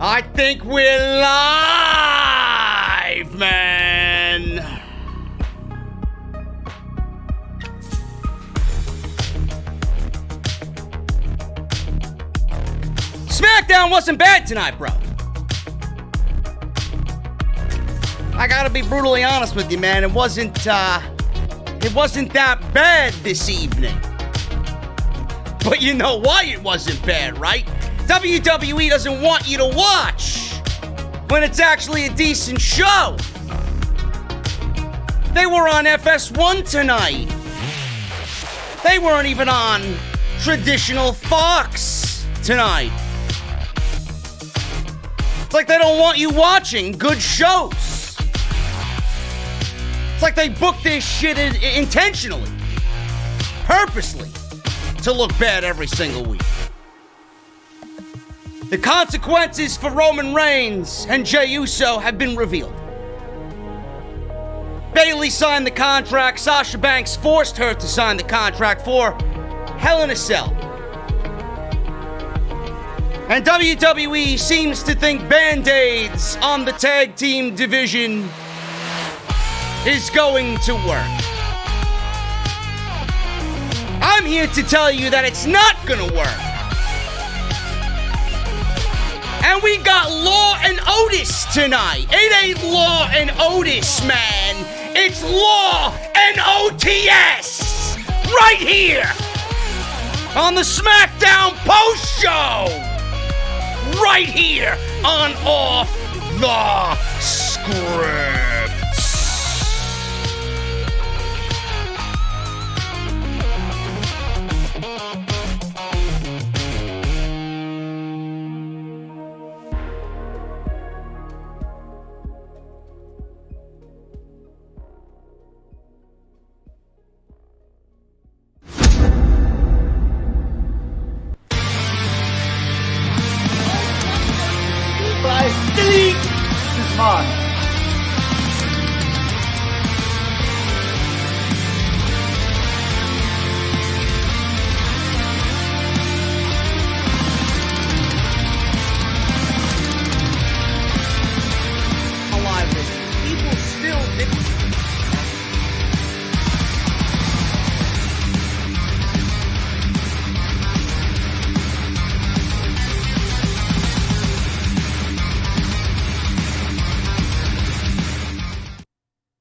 I think we're live, man. Smackdown wasn't bad tonight, bro. I gotta be brutally honest with you, man. It wasn't that bad this evening. But you know why it wasn't bad, right? WWE doesn't want you to watch when it's actually a decent show. They were on FS1 tonight. They weren't even on traditional Fox tonight. It's like they don't want you watching good shows. It's like they booked this shit intentionally, purposely, to look bad every single week. The consequences for Roman Reigns and Jey Uso have been revealed. Bayley signed the contract. Sasha Banks forced her to sign the contract for Hell in a Cell. And WWE seems to think Band-Aids on the tag team division is going to work. I'm here to tell you that it's not gonna work. And we got Law and Otis tonight. It ain't Law and Otis, man. It's Law and OTS right here on the Smackdown post show. Right here on Off the Script.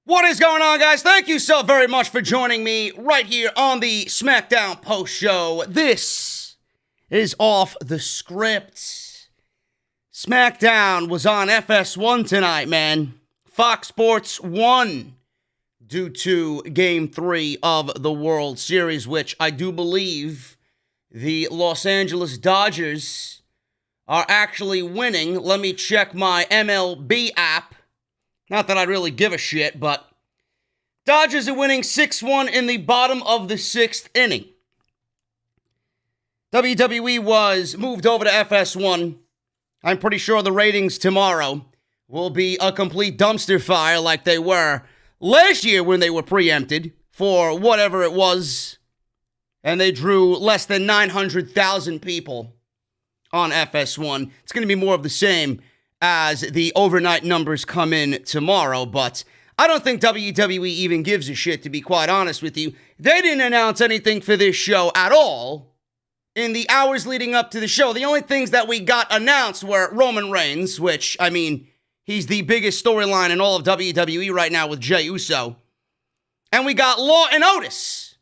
What is going on, guys? Thank you so very much for joining me right here on the Smackdown post show. This is Off the Script. Smackdown was on FS1 tonight, man. Fox Sports 1 due to Game 3 of the World Series, which I do believe the Los Angeles Dodgers are actually winning. Let me check my MLB app. Not that I really give a shit, but Dodgers are winning 6-1 in the bottom of the 6th inning. WWE was moved over to FS1. I'm pretty sure the ratings tomorrow will be a complete dumpster fire like they were last year when they were preempted for whatever it was, and they drew less than 900,000 people on FS1. It's going to be more of the same as the overnight numbers come in tomorrow, but I don't think WWE even gives a shit, to be quite honest with you. They didn't announce anything for this show at all in the hours leading up to the show. The only things that we got announced were Roman Reigns, which, I mean, he's the biggest storyline in all of WWE right now with Jey Uso. And we got Law and Otis,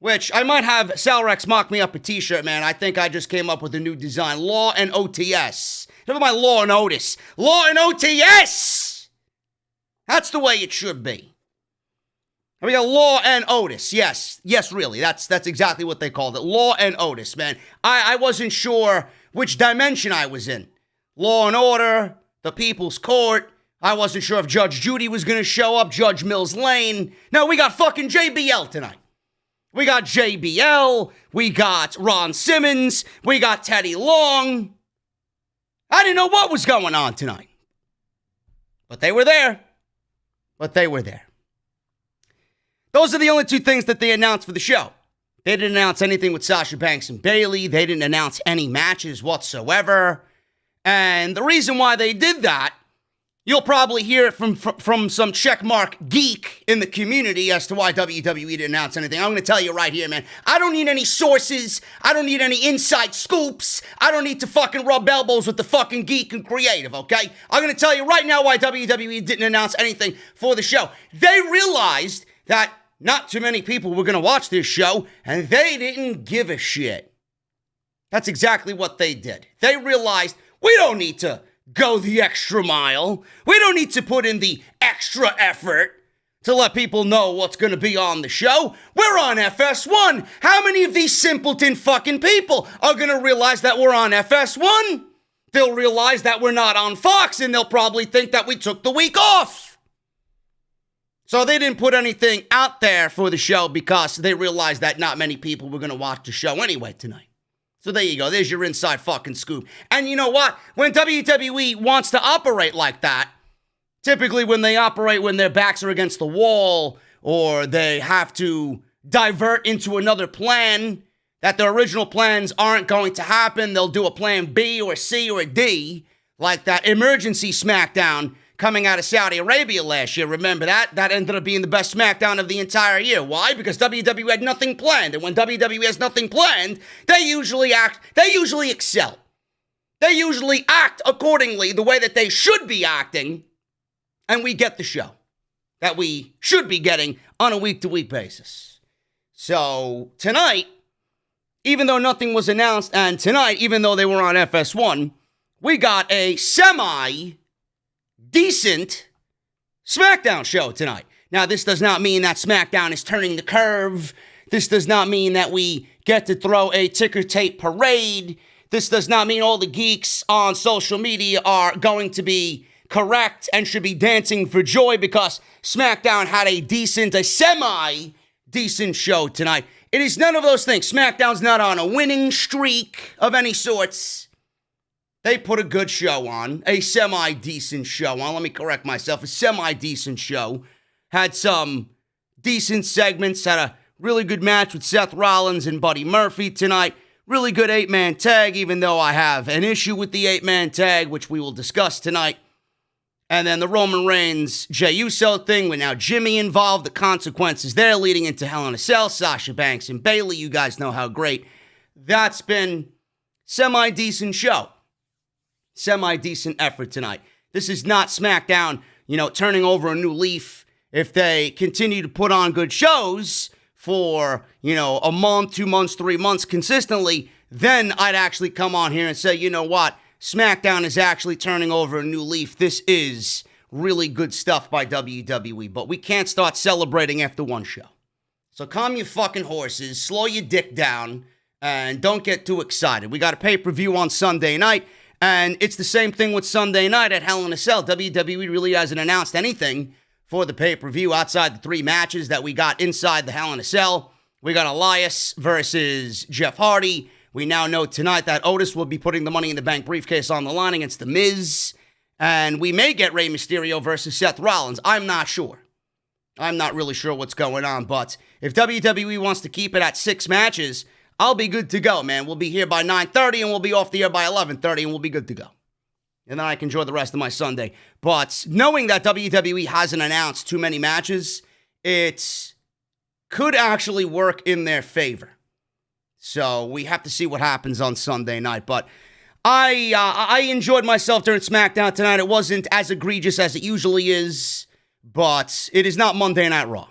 which I might have Salrex mock me up a t-shirt, man. I think I just came up with a new design. Law and OTS. Never mind Law and Otis. Law and OTS! That's the way it should be. And we got Law and Otis. Yes, really. That's exactly what they called it. Law and Otis, man. I wasn't sure which dimension I was in. Law and Order, the People's Court. I wasn't sure if Judge Judy was going to show up, Judge Mills Lane. No, we got fucking JBL tonight. We got JBL. We got Ron Simmons. We got Teddy Long. I didn't know what was going on tonight. But they were there. Those are the only two things that they announced for the show. They didn't announce anything with Sasha Banks and Bayley. They didn't announce any matches whatsoever. And the reason why they did that, you'll probably hear it from some checkmark geek in the community as to why WWE didn't announce anything. I'm going to tell you right here, man. I don't need any sources. I don't need any inside scoops. I don't need to fucking rub elbows with the fucking geek and creative, okay? I'm going to tell you right now why WWE didn't announce anything for the show. They realized that not too many people were going to watch this show, and they didn't give a shit. That's exactly what they did. They realized we don't need to go the extra mile. We don't need to put in the extra effort to let people know what's going to be on the show. We're on FS1. How many of these simpleton fucking people are going to realize that we're on FS1? They'll realize that we're not on Fox, and they'll probably think that we took the week off. So they didn't put anything out there for the show because they realized that not many people were going to watch the show anyway tonight. So there you go. There's your inside fucking scoop. And you know what? When WWE wants to operate like that, typically when they operate when their backs are against the wall or they have to divert into another plan, that their original plans aren't going to happen, they'll do a plan B or C or a D, like that emergency SmackDown coming out of Saudi Arabia last year. Remember that? That ended up being the best SmackDown of the entire year. Why? Because WWE had nothing planned. And when WWE has nothing planned, they usually excel. They usually act accordingly the way that they should be acting. And we get the show that we should be getting on a week-to-week basis. So tonight, even though nothing was announced, and tonight, even though they were on FS1, we got a decent SmackDown show tonight. Now, this does not mean that SmackDown is turning the curve. This does not mean that we get to throw a ticker tape parade. This does not mean all the geeks on social media are going to be correct and should be dancing for joy because SmackDown had a semi-decent show tonight. It is none of those things. SmackDown's not on a winning streak of any sorts. They put a good show on, a semi-decent show on. Let me correct myself. A semi-decent show. Had some decent segments. Had a really good match with Seth Rollins and Buddy Murphy tonight. Really good 8-man tag, even though I have an issue with the 8-man tag, which we will discuss tonight. And then the Roman Reigns, Jey Uso thing with now Jimmy involved. The consequences there leading into Hell in a Cell. Sasha Banks and Bayley. You guys know how great that's been. Semi-decent show. Semi-decent effort tonight. This is not SmackDown, turning over a new leaf. If they continue to put on good shows for, a month, 2 months, 3 months consistently, then I'd actually come on here and say, you know what? SmackDown is actually turning over a new leaf. This is really good stuff by WWE, but we can't start celebrating after one show. So calm your fucking horses, slow your dick down, and don't get too excited. We got a pay-per-view on Sunday night. And it's the same thing with Sunday night at Hell in a Cell. WWE really hasn't announced anything for the pay-per-view outside the 3 matches that we got inside the Hell in a Cell. We got Elias versus Jeff Hardy. We now know tonight that Otis will be putting the Money in the Bank briefcase on the line against The Miz. And we may get Rey Mysterio versus Seth Rollins. I'm not sure. I'm not really sure what's going on. But if WWE wants to keep it at 6 matches, I'll be good to go, man. We'll be here by 9:30 and we'll be off the air by 11:30 and we'll be good to go. And then I can enjoy the rest of my Sunday. But knowing that WWE hasn't announced too many matches, it could actually work in their favor. So we have to see what happens on Sunday night. But I enjoyed myself during SmackDown tonight. It wasn't as egregious as it usually is, but it is not Monday Night Raw.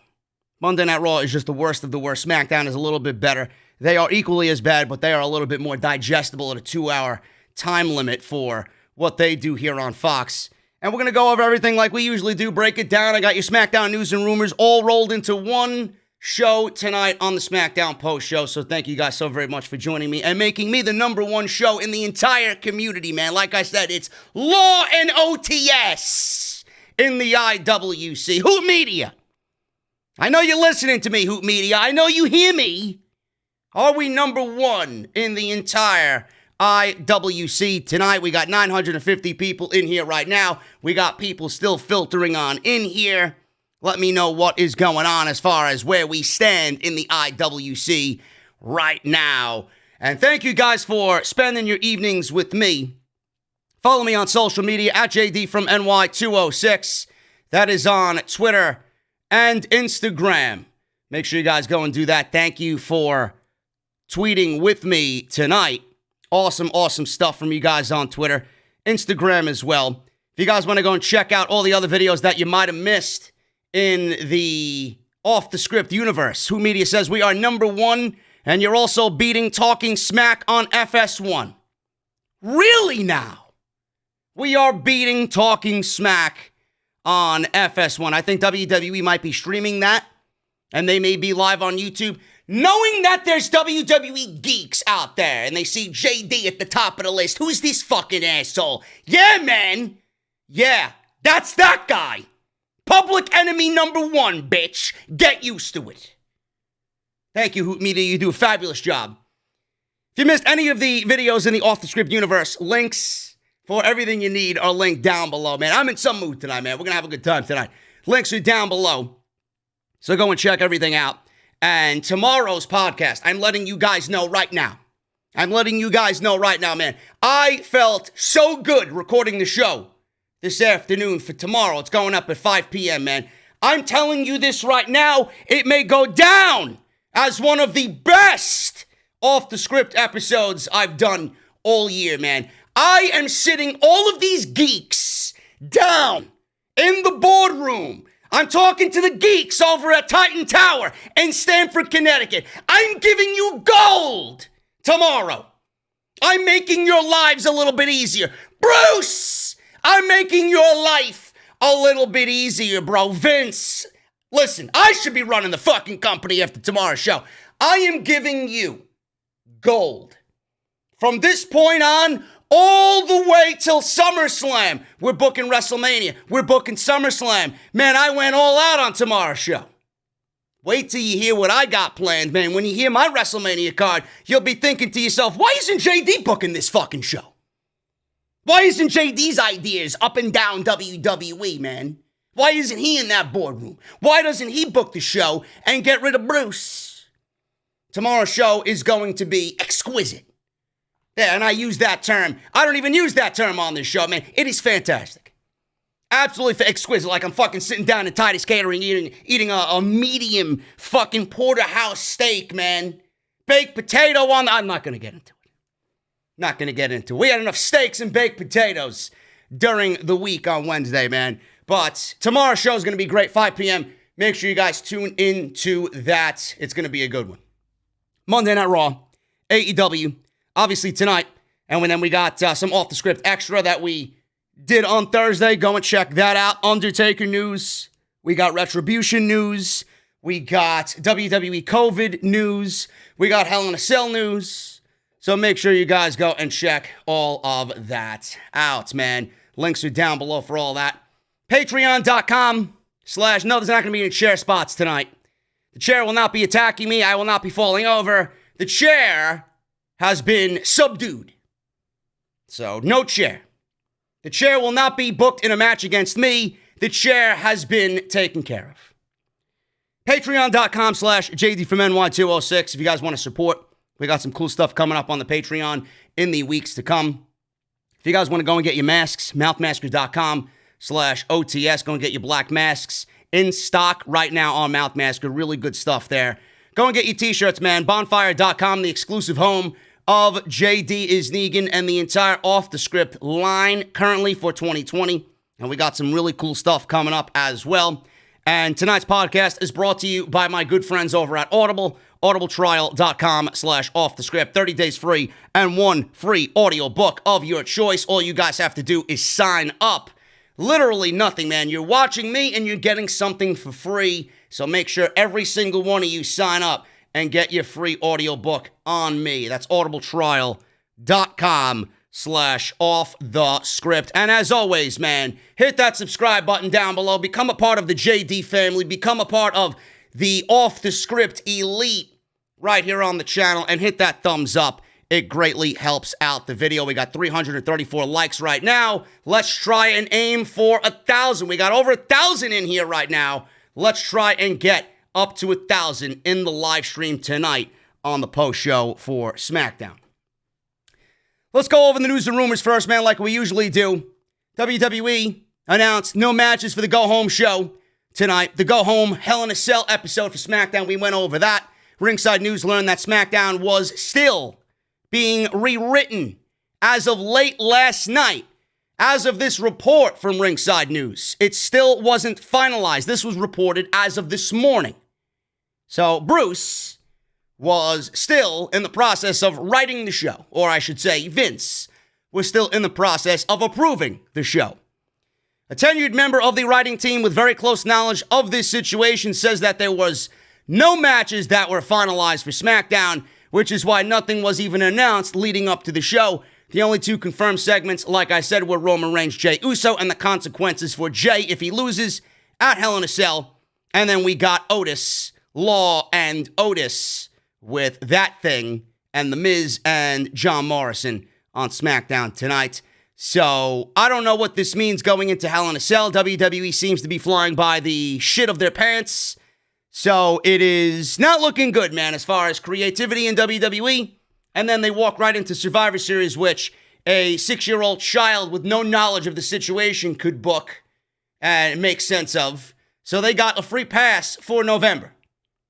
Monday Night Raw is just the worst of the worst. SmackDown is a little bit better. They are equally as bad, but they are a little bit more digestible at a 2-hour time limit for what they do here on Fox. And we're going to go over everything like we usually do, break it down. I got your SmackDown news and rumors all rolled into one show tonight on the SmackDown Post Show. So thank you guys so very much for joining me and making me the #1 show in the entire community, man. Like I said, it's Law and OTS in the IWC. Hoot Media. I know you're listening to me, Hoot Media. I know you hear me. Are we #1 in the entire IWC tonight? We got 950 people in here right now. We got people still filtering on in here. Let me know what is going on as far as where we stand in the IWC right now. And thank you guys for spending your evenings with me Follow me on social media at JD from NY206. That is on Twitter and Instagram. Make sure you guys go and do that. Thank you for tweeting with me tonight. Awesome, awesome stuff from you guys on Twitter, Instagram as well. If you guys want to go and check out all the other videos that you might have missed in the Off the Script universe, Who Media says we are number one, and you're also beating Talking Smack on FS1. Really now? We are beating Talking Smack on FS1. I think WWE might be streaming that, and they may be live on YouTube. Knowing that there's WWE geeks out there, and they see JD at the top of the list. Who's this fucking asshole? Yeah, man. Yeah, that's that guy. Public enemy number one, bitch. Get used to it. Thank you, Hoot Media. You do a fabulous job. If you missed any of the videos in the Off the Script universe, links for everything you need are linked down below, man. I'm in some mood tonight, man. We're going to have a good time tonight. Links are down below. So go and check everything out. And tomorrow's podcast, I'm letting you guys know right now. Man. I felt so good recording the show this afternoon for tomorrow. It's going up at 5 p.m., man. I'm telling you this right now. It may go down as one of the best Off the Script episodes I've done all year, man. I am sitting all of these geeks down in the boardroom. I'm talking to the geeks over at Titan Tower in Stamford, Connecticut. I'm giving you gold tomorrow. I'm making your lives a little bit easier. Bruce, I'm making your life a little bit easier, bro. Vince, listen, I should be running the fucking company after tomorrow's show. I am giving you gold. From this point on, all the way till SummerSlam. We're booking WrestleMania. We're booking SummerSlam. Man, I went all out on tomorrow's show. Wait till you hear what I got planned, man. When you hear my WrestleMania card, you'll be thinking to yourself, why isn't JD booking this fucking show? Why isn't JD's ideas up and down WWE, man? Why isn't he in that boardroom? Why doesn't he book the show and get rid of Bruce? Tomorrow's show is going to be exquisite. Yeah, and I use that term. I don't even use that term on this show, man. It is fantastic. Absolutely exquisite. Like I'm fucking sitting down at Titus Catering eating a medium fucking porterhouse steak, man. Baked potato on the... I'm not going to get into it. We had enough steaks and baked potatoes during the week on Wednesday, man. But tomorrow's show is going to be great, 5 p.m. Make sure you guys tune into that. It's going to be a good one. Monday Night Raw, AEW. Obviously tonight, and then we got some off-the-script extra that we did on Thursday. Go and check that out. Undertaker news. We got Retribution news. We got WWE COVID news. We got Hell in a Cell news. So make sure you guys go and check all of that out, man. Links are down below for all that. Patreon.com/ no, there's not going to be any chair spots tonight. The chair will not be attacking me. I will not be falling over. The chair has been subdued. So, no chair. The chair will not be booked in a match against me. The chair has been taken care of. Patreon.com/ JD from NY206. If you guys want to support, we got some cool stuff coming up on the Patreon in the weeks to come. If you guys want to go and get your masks, mouthmasker.com/ OTS. Go and get your black masks in stock right now on Mouthmasker. Really good stuff there. Go and get your t-shirts, man. Bonfire.com, the exclusive home of JD is NEGAN and the entire Off the Script line currently for 2020. And we got some really cool stuff coming up as well. And tonight's podcast is brought to you by my good friends over at Audible. audibletrial.com/ off the script. 30 days free and one free audio book of your choice. All you guys have to do is sign up. Literally nothing, man. You're watching me and you're getting something for free. So make sure every single one of you sign up and get your free audio book on me. That's audibletrial.com/ off the script. And as always, man, hit that subscribe button down below. Become a part of the JD family. Become a part of the Off the Script elite right here on the channel. And hit that thumbs up. It greatly helps out the video. We got 334 likes right now. Let's try and aim for 1,000. We got over 1,000 in here right now. Let's try and get up to 1,000 in the live stream tonight on the post show for SmackDown. Let's go over the news and rumors first, man, like we usually do. WWE announced no matches for the go-home show tonight. The go-home Hell in a Cell episode for SmackDown, we went over that. Ringside News learned that SmackDown was still being rewritten as of late last night. As of this report from Ringside News, it still wasn't finalized. This was reported as of this morning. So Bruce was still in the process of writing the show, or I should say Vince was still in the process of approving the show. A tenured member of the writing team with very close knowledge of this situation says that there was no matches that were finalized for SmackDown, which is why nothing was even announced leading up to the show. The only two confirmed segments, like I said, were Roman Reigns, Jey Uso, and the consequences for Jey if he loses at Hell in a Cell. And then we got Otis, Law, and Otis with that thing, and The Miz and John Morrison on SmackDown tonight. So I don't know what this means going into Hell in a Cell. WWE seems to be flying by the shit of their pants. So it is not looking good, man, as far as creativity in WWE. And then they walk right into Survivor Series, which a 6-year-old child with no knowledge of the situation could book and make sense of. So they got a free pass for November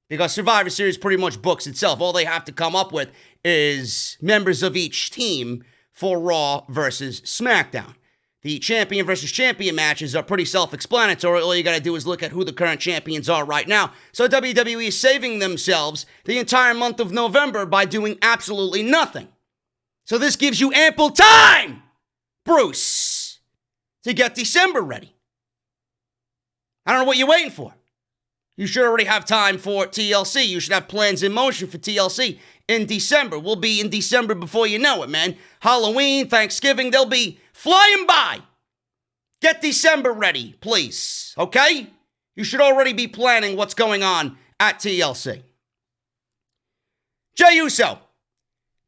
because Survivor Series pretty much books itself. All they have to come up with is members of each team for Raw versus SmackDown. The champion versus champion matches are pretty self-explanatory. All you got to do is look at who the current champions are right now. So WWE is saving themselves the entire month of November by doing absolutely nothing. So this gives you ample time, Bruce, to get December ready. I don't know what you're waiting for. You should already have time for TLC. You should have plans in motion for TLC in December. We'll be in December before you know it, man. Halloween, Thanksgiving, they'll be flying by. Get December ready, please, okay? You should already be planning what's going on at TLC. Jey Uso.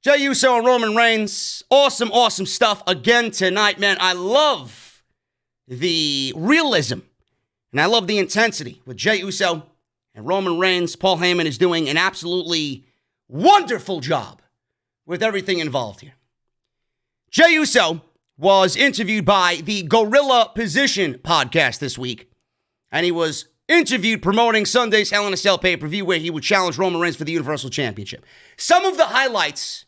Jey Uso and Roman Reigns. Awesome, awesome stuff again tonight, man. I love the realism and I love the intensity with Jey Uso and Roman Reigns. Paul Heyman is doing an absolutely wonderful job with everything involved here. Jey Uso was interviewed by the Gorilla Position podcast this week, and he was interviewed promoting Sunday's Hell in a Cell pay-per-view where he would challenge Roman Reigns for the Universal Championship. Some of the highlights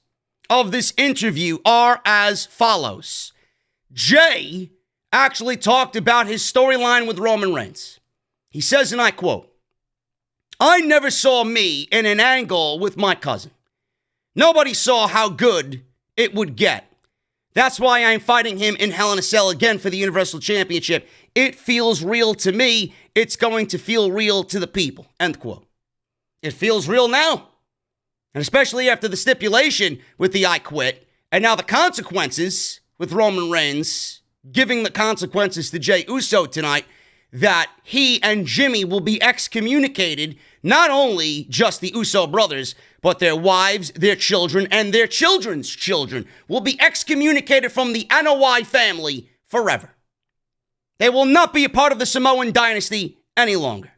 of this interview are as follows. Jey actually talked about his storyline with Roman Reigns. He says, and I quote, "I never saw me in an angle with my cousin. Nobody saw how good it would get. That's why I'm fighting him in Hell in a Cell again for the Universal Championship. It feels real to me. It's going to feel real to the people." End quote. It feels real now. And especially after the stipulation with the I Quit, and now the consequences with Roman Reigns giving the consequences to Jey Uso tonight, that he and Jimmy will be excommunicated, not only just the Uso brothers, but their wives, their children, and their children's children will be excommunicated from the Anoa'i family forever. They will not be a part of the Samoan dynasty any longer.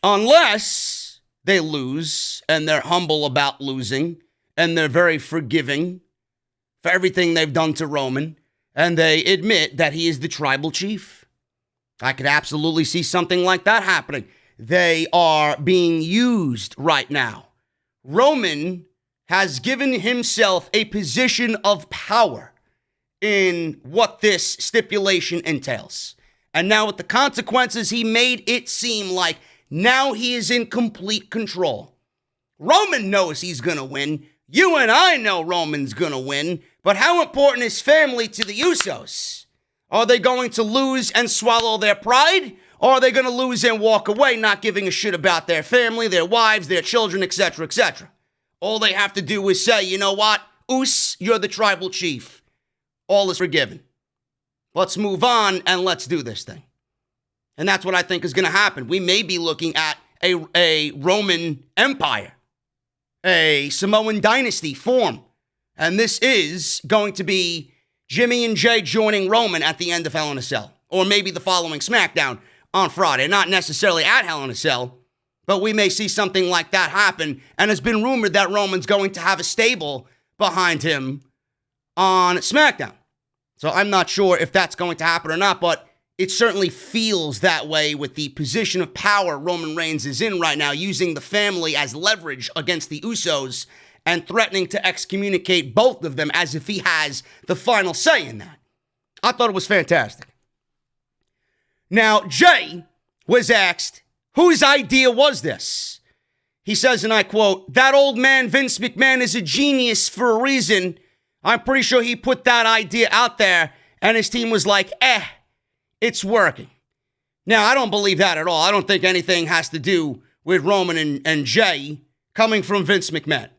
Unless they lose, and they're humble about losing, and they're very forgiving for everything they've done to Roman, and they admit that he is the tribal chief. I could absolutely see something like that happening. They are being used right now. Roman has given himself a position of power in what this stipulation entails. And now with the consequences, he made it seem like now he is in complete control. Roman knows he's going to win. You and I know Roman's going to win. But how important is family to the Usos? Are they going to lose and swallow their pride? Or are they going to lose and walk away, not giving a shit about their family, their wives, their children, etc., etc.? All they have to do is say, you know what? Us, you're the tribal chief. All is forgiven. Let's move on and let's do this thing. And that's what I think is going to happen. We may be looking at a Roman Empire, a Samoan dynasty form. And this is going to be Jimmy and Jey joining Roman at the end of Hell in a Cell. Or maybe the following SmackDown on Friday. Not necessarily at Hell in a Cell, but we may see something like that happen. And it's been rumored that Roman's going to have a stable behind him on SmackDown. So I'm not sure if that's going to happen or not, but it certainly feels that way with the position of power Roman Reigns is in right now, using the family as leverage against the Usos and threatening to excommunicate both of them as if he has the final say in that. I thought it was fantastic. Now, Jey was asked, whose idea was this? He says, and I quote, "That old man Vince McMahon is a genius for a reason. I'm pretty sure he put that idea out there, and his team was like, it's working." Now, I don't believe that at all. I don't think anything has to do with Roman and Jey coming from Vince McMahon.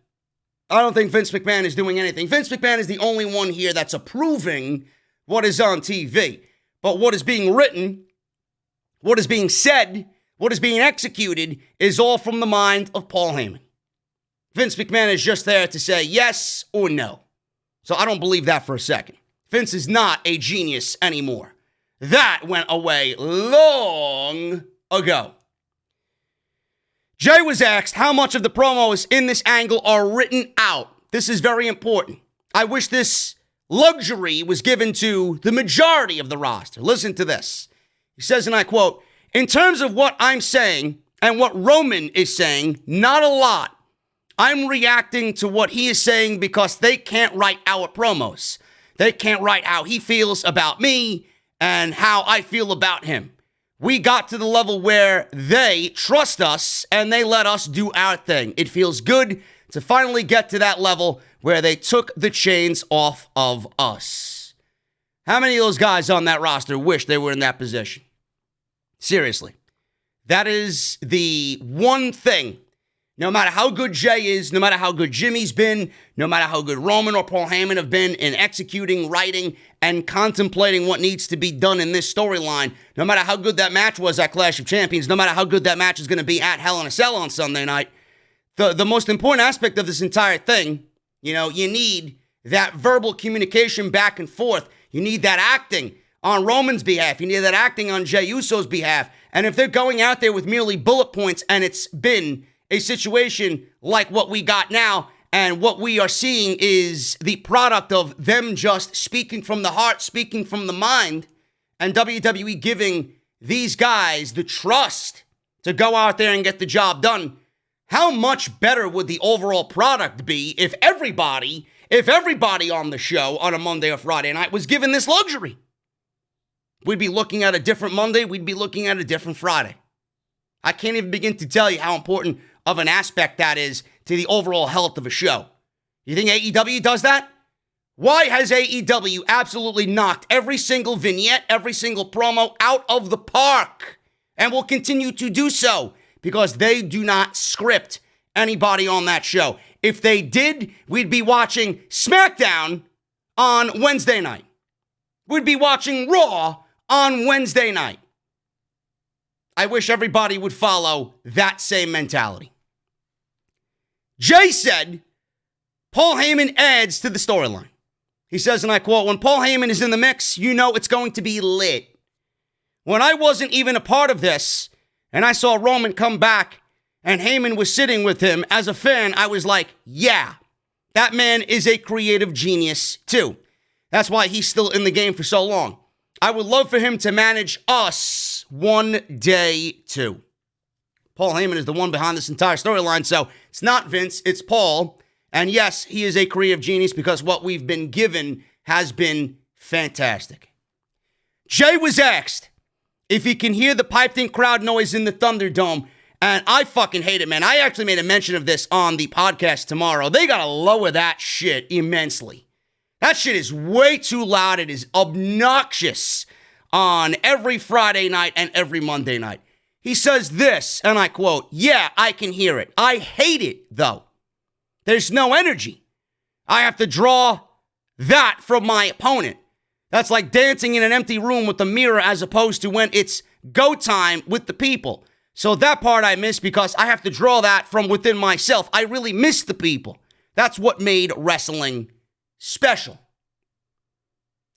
I don't think Vince McMahon is doing anything. Vince McMahon is the only one here that's approving what is on TV. But what is being written, what is being said, what is being executed is all from the mind of Paul Heyman. Vince McMahon is just there to say yes or no. So I don't believe that for a second. Vince is not a genius anymore. That went away long ago. Jey was asked how much of the promos in this angle are written out. This is very important. I wish this luxury was given to the majority of the roster. Listen to this. He says, and I quote, "In terms of what I'm saying and what Roman is saying, not a lot. I'm reacting to what he is saying because they can't write our promos. They can't write how he feels about me and how I feel about him. We got to the level where they trust us and they let us do our thing. It feels good to finally get to that level where they took the chains off of us." How many of those guys on that roster wish they were in that position? Seriously. That is the one thing. No matter how good Jey is, no matter how good Jimmy's been, no matter how good Roman or Paul Heyman have been in executing, writing, and contemplating what needs to be done in this storyline, no matter how good that match was at Clash of Champions, no matter how good that match is going to be at Hell in a Cell on Sunday night, the most important aspect of this entire thing, you need that verbal communication back and forth. You need that acting on Roman's behalf. You need that acting on Jey Uso's behalf. And if they're going out there with merely bullet points and it's been a situation like what we got now, and what we are seeing is the product of them just speaking from the heart, speaking from the mind, and WWE giving these guys the trust to go out there and get the job done, how much better would the overall product be if everybody on the show on a Monday or Friday night was given this luxury? We'd be looking at a different Monday. We'd be looking at a different Friday. I can't even begin to tell you how important of an aspect that is to the overall health of a show. You think AEW does that? Why has AEW absolutely knocked every single vignette, every single promo out of the park and will continue to do so? Because they do not script anybody on that show. If they did, we'd be watching SmackDown on Wednesday night. We'd be watching Raw on Wednesday night. I wish everybody would follow that same mentality. Jey said, Paul Heyman adds to the storyline. He says, and I quote, "When Paul Heyman is in the mix, you know it's going to be lit. When I wasn't even a part of this, and I saw Roman come back, and Heyman was sitting with him, as a fan, I was like, yeah, that man is a creative genius too. That's why he's still in the game for so long. I would love for him to manage us one day too." Paul Heyman is the one behind this entire storyline, so it's not Vince, it's Paul. And yes, he is a creative genius because what we've been given has been fantastic. Jey was asked if he can hear the piped-in crowd noise in the Thunderdome, and I fucking hate it, man. I actually made a mention of this on the podcast tomorrow. They gotta lower that shit immensely. That shit is way too loud. It is obnoxious on every Friday night and every Monday night. He says this, and I quote, "Yeah, I can hear it. I hate it, though. There's no energy. I have to draw that from my opponent. That's like dancing in an empty room with a mirror as opposed to when it's go time with the people. So that part I miss because I have to draw that from within myself. I really miss the people. That's what made wrestling special."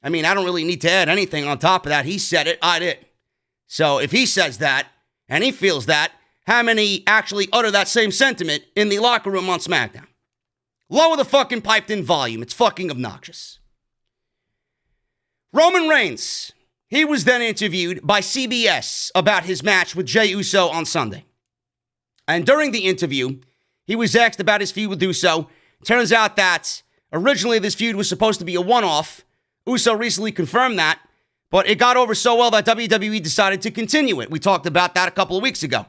I mean, I don't really need to add anything on top of that. He said it, I did. So if he says that, and he feels that, how many actually utter that same sentiment in the locker room on SmackDown? Lower the fucking piped-in volume. It's fucking obnoxious. Roman Reigns, he was then interviewed by CBS about his match with Jey Uso on Sunday. And during the interview, he was asked about his feud with Uso. Turns out that originally this feud was supposed to be a one-off. Uso recently confirmed that, but it got over so well that WWE decided to continue it. We talked about that a couple of weeks ago.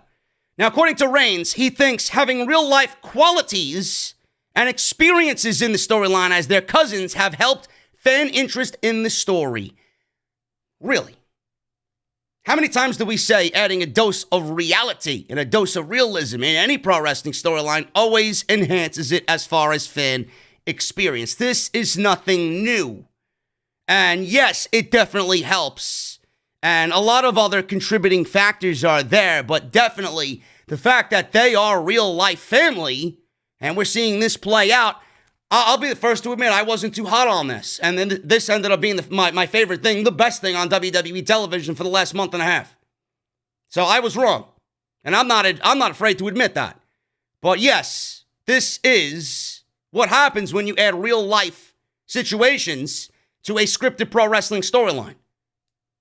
Now, according to Reigns, he thinks having real-life qualities and experiences in the storyline as their cousins have helped fan interest in the story. Really? How many times do we say adding a dose of reality and a dose of realism in any pro wrestling storyline always enhances it as far as fan experience? This is nothing new. And yes, it definitely helps. And a lot of other contributing factors are there, but definitely the fact that they are real life family and we're seeing this play out, I'll be the first to admit I wasn't too hot on this. And then this ended up being my favorite thing, the best thing on WWE television for the last month and a half. So I was wrong. And I'm not afraid to admit that. But yes, this is what happens when you add real life situations to a scripted pro wrestling storyline.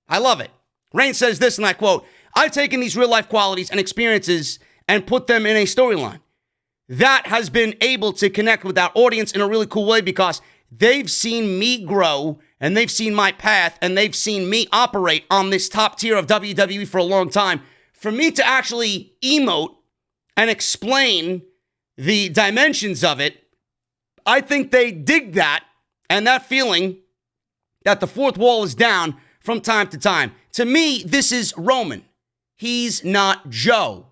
I love it. Reigns says this, and I quote, "I've taken these real life qualities and experiences and put them in a storyline. That has been able to connect with our audience in a really cool way because they've seen me grow and they've seen my path and they've seen me operate on this top tier of WWE for a long time. For me to actually emote and explain the dimensions of it, I think they dig that and that feeling that the fourth wall is down from time to time. To me, this is Roman. He's not Joe.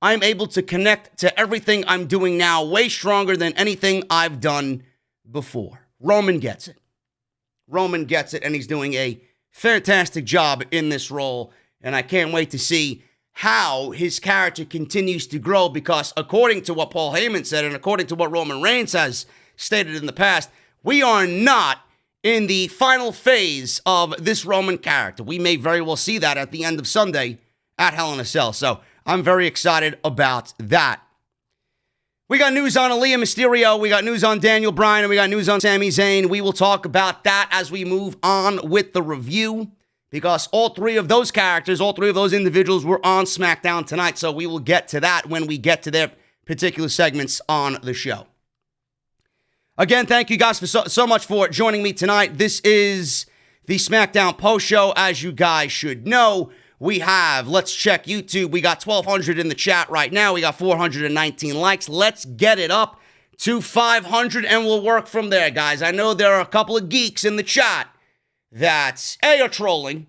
I'm able to connect to everything I'm doing now way stronger than anything I've done before." Roman gets it. Roman gets it, and he's doing a fantastic job in this role. And I can't wait to see how his character continues to grow because according to what Paul Heyman said and according to what Roman Reigns has stated in the past, we are not in the final phase of this Roman character. We may very well see that at the end of Sunday at Hell in a Cell. So I'm very excited about that. We got news on Aaliyah Mysterio, we got news on Daniel Bryan, and we got news on Sami Zayn. We will talk about that as we move on with the review because all three of those characters, all three of those individuals were on SmackDown tonight, so we will get to that when we get to their particular segments on the show. Again, thank you guys for so much for joining me tonight. This is the SmackDown post show, as you guys should know. We have, let's check YouTube. We got 1,200 in the chat right now. We got 419 likes. Let's get it up to 500 and we'll work from there, guys. I know there are a couple of geeks in the chat that A, are trolling,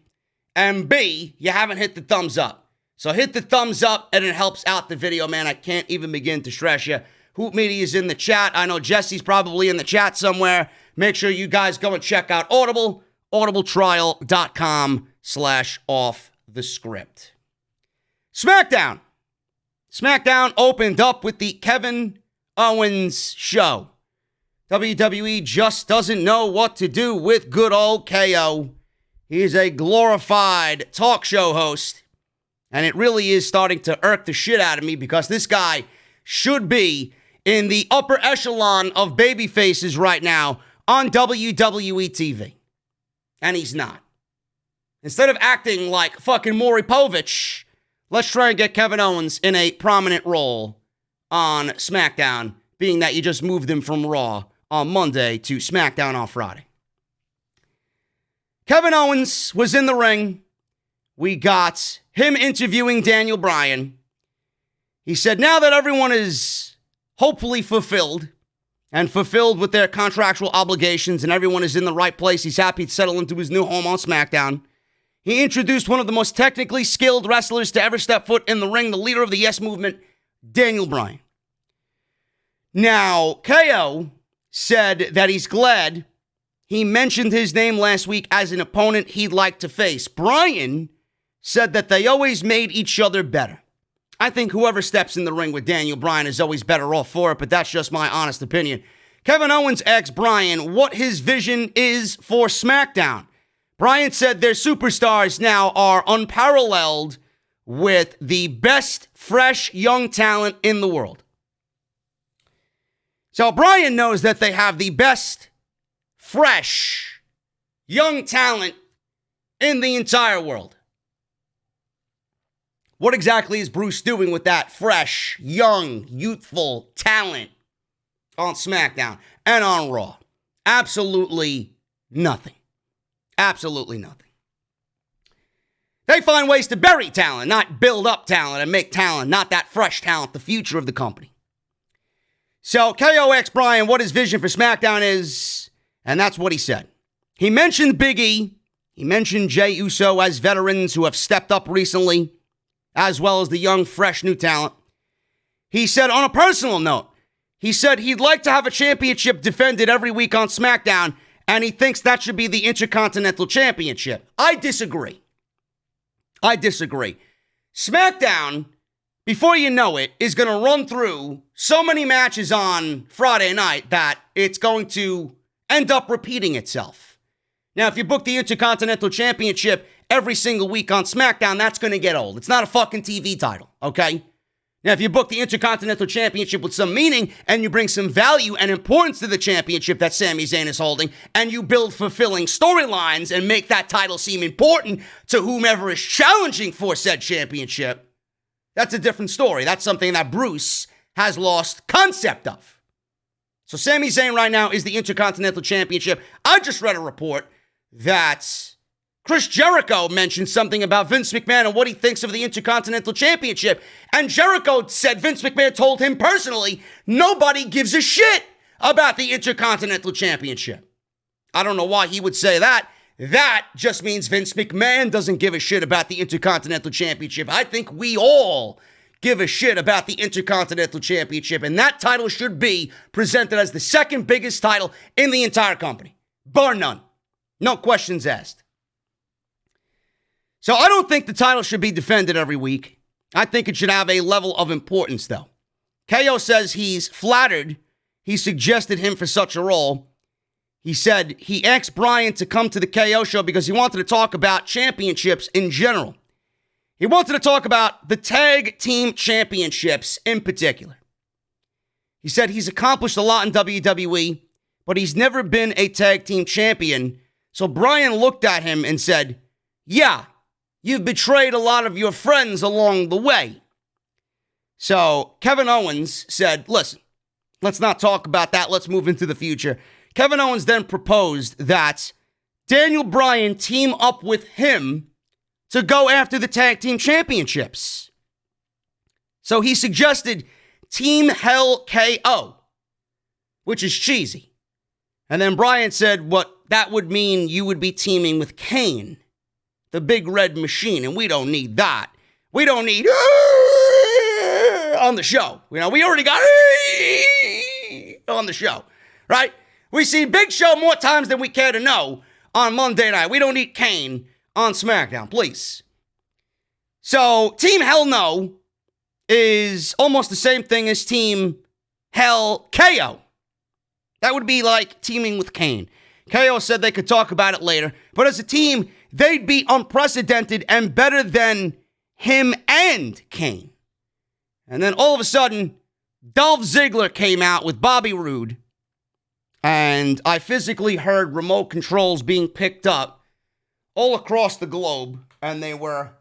and B, you haven't hit the thumbs up. So hit the thumbs up and it helps out the video, man. I can't even begin to stress you. Hoop Media is in the chat. I know Jesse's probably in the chat somewhere. Make sure you guys go and check out Audible, audibletrial.com/off the script. SmackDown. SmackDown opened up with the Kevin Owens show. WWE just doesn't know what to do with good old KO. He is a glorified talk show host, and it really is starting to irk the shit out of me because this guy should be in the upper echelon of baby faces right now on WWE TV. And he's not. Instead of acting like fucking Maury Povich, let's try and get Kevin Owens in a prominent role on SmackDown, being that you just moved him from Raw on Monday to SmackDown on Friday. Kevin Owens was in the ring. We got him interviewing Daniel Bryan. He said, now that everyone is hopefully fulfilled with their contractual obligations and everyone is in the right place, he's happy to settle into his new home on SmackDown. He introduced one of the most technically skilled wrestlers to ever step foot in the ring, the leader of the Yes Movement, Daniel Bryan. Now, KO said that he's glad he mentioned his name last week as an opponent he'd like to face. Bryan said that they always made each other better. I think whoever steps in the ring with Daniel Bryan is always better off for it, but that's just my honest opinion. Kevin Owens asked Bryan what his vision is for SmackDown. Bryan said their superstars now are unparalleled with the best, fresh, young talent in the world. So Bryan knows that they have the best, fresh, young talent in the entire world. What exactly is Bruce doing with that fresh, young, youthful talent on SmackDown and on Raw? Absolutely nothing. Absolutely nothing. They find ways to bury talent, not build up talent and make talent, not that fresh talent, the future of the company. So KO asked Bryan what his vision for SmackDown is, and that's what he said. He mentioned Big E. He mentioned Jey Uso as veterans who have stepped up recently, as well as the young, fresh, new talent. He said, on a personal note, he said he'd like to have a championship defended every week on SmackDown, and he thinks that should be the Intercontinental Championship. I disagree. SmackDown, before you know it, is going to run through so many matches on Friday night that it's going to end up repeating itself. Now, if you book the Intercontinental Championship every single week on SmackDown, that's going to get old. It's not a fucking TV title, okay? Now, if you book the Intercontinental Championship with some meaning and you bring some value and importance to the championship that Sami Zayn is holding, and you build fulfilling storylines and make that title seem important to whomever is challenging for said championship, that's a different story. That's something that Bruce has lost concept of. So Sami Zayn right now is the Intercontinental Championship. I just read a report that Chris Jericho mentioned something about Vince McMahon and what he thinks of the Intercontinental Championship. And Jericho said Vince McMahon told him personally, nobody gives a shit about the Intercontinental Championship. I don't know why he would say that. That just means Vince McMahon doesn't give a shit about the Intercontinental Championship. I think we all give a shit about the Intercontinental Championship. And that title should be presented as the second biggest title in the entire company. Bar none. No questions asked. So I don't think the title should be defended every week. I think it should have a level of importance, though. KO says he's flattered he suggested him for such a role. He said he asked Bryan to come to the KO show because he wanted to talk about championships in general. He wanted to talk about the tag team championships in particular. He said he's accomplished a lot in WWE, but he's never been a tag team champion. So Bryan looked at him and said, yeah, you've betrayed a lot of your friends along the way. So Kevin Owens said, listen, let's not talk about that. Let's move into the future. Kevin Owens then proposed that Daniel Bryan team up with him to go after the tag team championships. So he suggested Team Hell KO, which is cheesy. And then Bryan said, what that would mean you would be teaming with Kane, the big red machine, and we don't need that. We don't need on the show. You know, we already got on the show, right? We see Big Show more times than we care to know on Monday night. We don't need Kane on SmackDown, please. So Team Hell No is almost the same thing as Team Hell KO. That would be like teaming with Kane. KO said they could talk about it later, but as a team, they'd be unprecedented and better than him and Kane. And then all of a sudden, Dolph Ziggler came out with Bobby Roode, and I physically heard remote controls being picked up all across the globe, and they were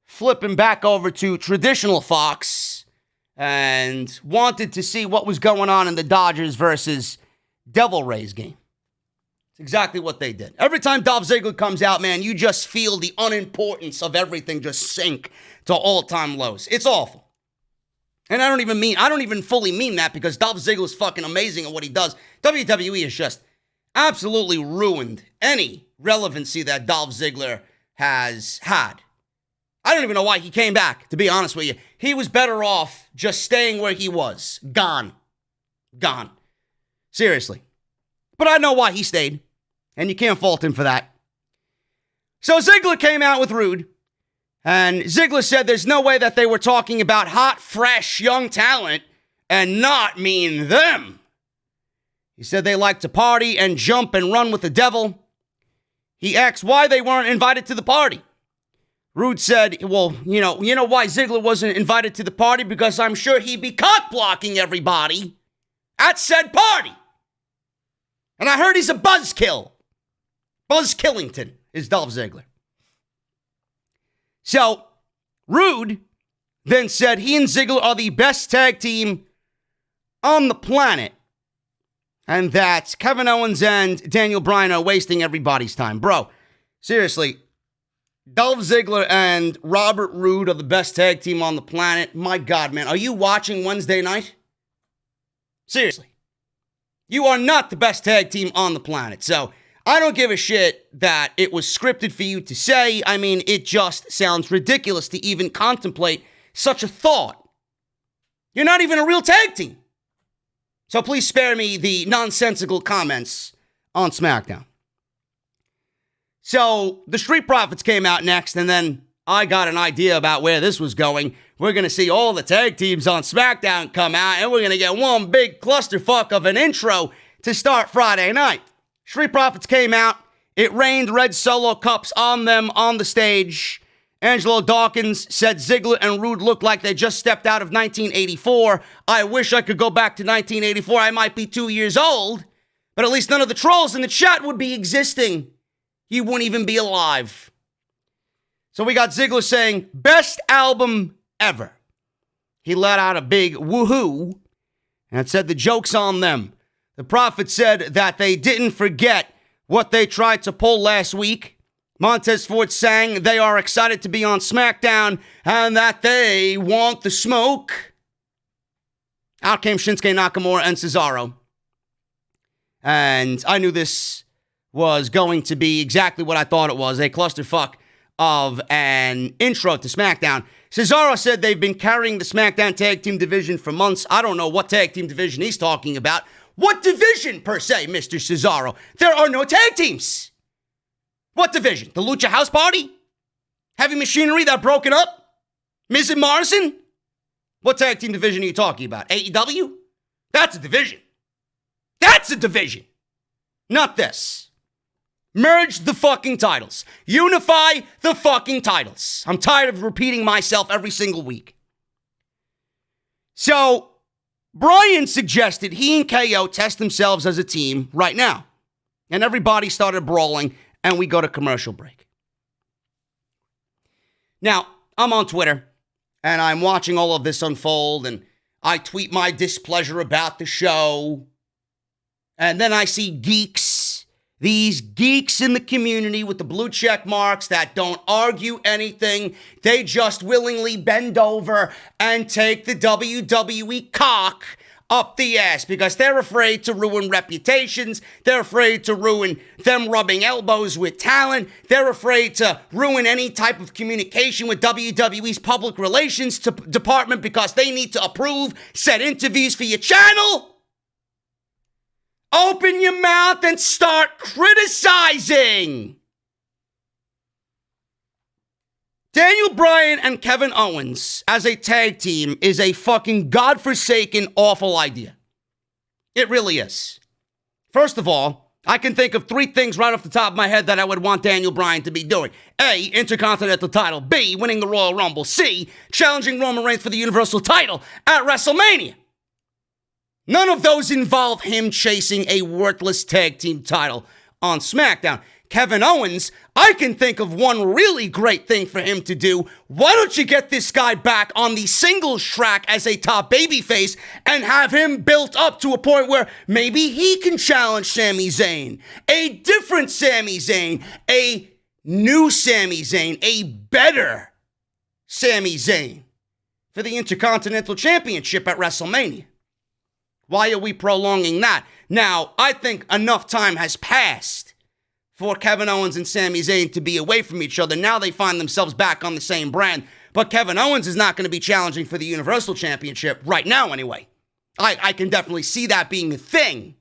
flipping back over to traditional Fox and wanted to see what was going on in the Dodgers versus Devil Rays game. It's exactly what they did. Every time Dolph Ziggler comes out, man, you just feel the unimportance of everything just sink to all-time lows. It's awful. And I don't even fully mean that because Dolph Ziggler is fucking amazing at what he does. WWE has just absolutely ruined any relevancy that Dolph Ziggler has had. I don't even know why he came back, to be honest with you. He was better off just staying where he was. Gone. Seriously. But I know why he stayed, and you can't fault him for that. So Ziggler came out with Roode, and Ziggler said there's no way that they were talking about hot, fresh, young talent and not mean them. He said they like to party and jump and run with the devil. He asked why they weren't invited to the party. Roode said, well, you know why Ziggler wasn't invited to the party? Because I'm sure he'd be cock-blocking everybody at said party. And I heard he's a buzzkill. Buzz Killington is Dolph Ziggler. So, Roode then said he and Ziggler are the best tag team on the planet. And that Kevin Owens and Daniel Bryan are wasting everybody's time. Bro, seriously, Dolph Ziggler and Robert Roode are the best tag team on the planet. My God, man, are you watching Wednesday night? Seriously. You are not the best tag team on the planet. So, I don't give a shit that it was scripted for you to say. I mean, it just sounds ridiculous to even contemplate such a thought. You're not even a real tag team. So please spare me the nonsensical comments on SmackDown. So the Street Profits came out next, and then I got an idea about where this was going. We're going to see all the tag teams on SmackDown come out, and we're going to get one big clusterfuck of an intro to start Friday night. Street Profits came out. It rained red solo cups on them on the stage. Angelo Dawkins said Ziggler and Roode look like they just stepped out of 1984. I wish I could go back to 1984. I might be 2 years old, but at least none of the trolls in the chat would be existing. You wouldn't even be alive. So we got Ziggler saying, best album ever. He let out a big woohoo and said the joke's on them. The Prophet said that they didn't forget what they tried to pull last week. Montez Ford sang they are excited to be on SmackDown and that they want the smoke. Out came Shinsuke Nakamura and Cesaro. And I knew this was going to be exactly what I thought it was, a clusterfuck of an intro to SmackDown. Cesaro said they've been carrying the SmackDown tag team division for months. I don't know what tag team division he's talking about. What division, per se, Mr. Cesaro? There are no tag teams. What division? The Lucha House Party? Heavy Machinery that broken up? Miz and Morrison? What tag team division are you talking about? AEW? That's a division. That's a division. Not this. Merge the fucking titles. Unify the fucking titles. I'm tired of repeating myself every single week. So, Bryan suggested he and KO test themselves as a team right now. And everybody started brawling, and we go to commercial break. Now, I'm on Twitter, and I'm watching all of this unfold, and I tweet my displeasure about the show. And then I see geeks, these geeks in the community with the blue check marks that don't argue anything. They just willingly bend over and take the WWE cock up the ass because they're afraid to ruin reputations. They're afraid to ruin them rubbing elbows with talent. They're afraid to ruin any type of communication with WWE's public relations department because they need to approve said interviews for your channel. Open your mouth and start criticizing. Daniel Bryan and Kevin Owens as a tag team is a fucking godforsaken awful idea. It really is. First of all, I can think of 3 things right off the top of my head that I would want Daniel Bryan to be doing. A, Intercontinental title. B, winning the Royal Rumble. C, challenging Roman Reigns for the Universal title at WrestleMania. None of those involve him chasing a worthless tag team title on SmackDown. Kevin Owens, I can think of one really great thing for him to do. Why don't you get this guy back on the singles track as a top babyface and have him built up to a point where maybe he can challenge Sami Zayn, a different Sami Zayn, a new Sami Zayn, a better Sami Zayn for the Intercontinental Championship at WrestleMania. Why are we prolonging that? Now, I think enough time has passed for Kevin Owens and Sami Zayn to be away from each other. Now they find themselves back on the same brand. But Kevin Owens is not going to be challenging for the Universal Championship right now anyway. I can definitely see that being a thing.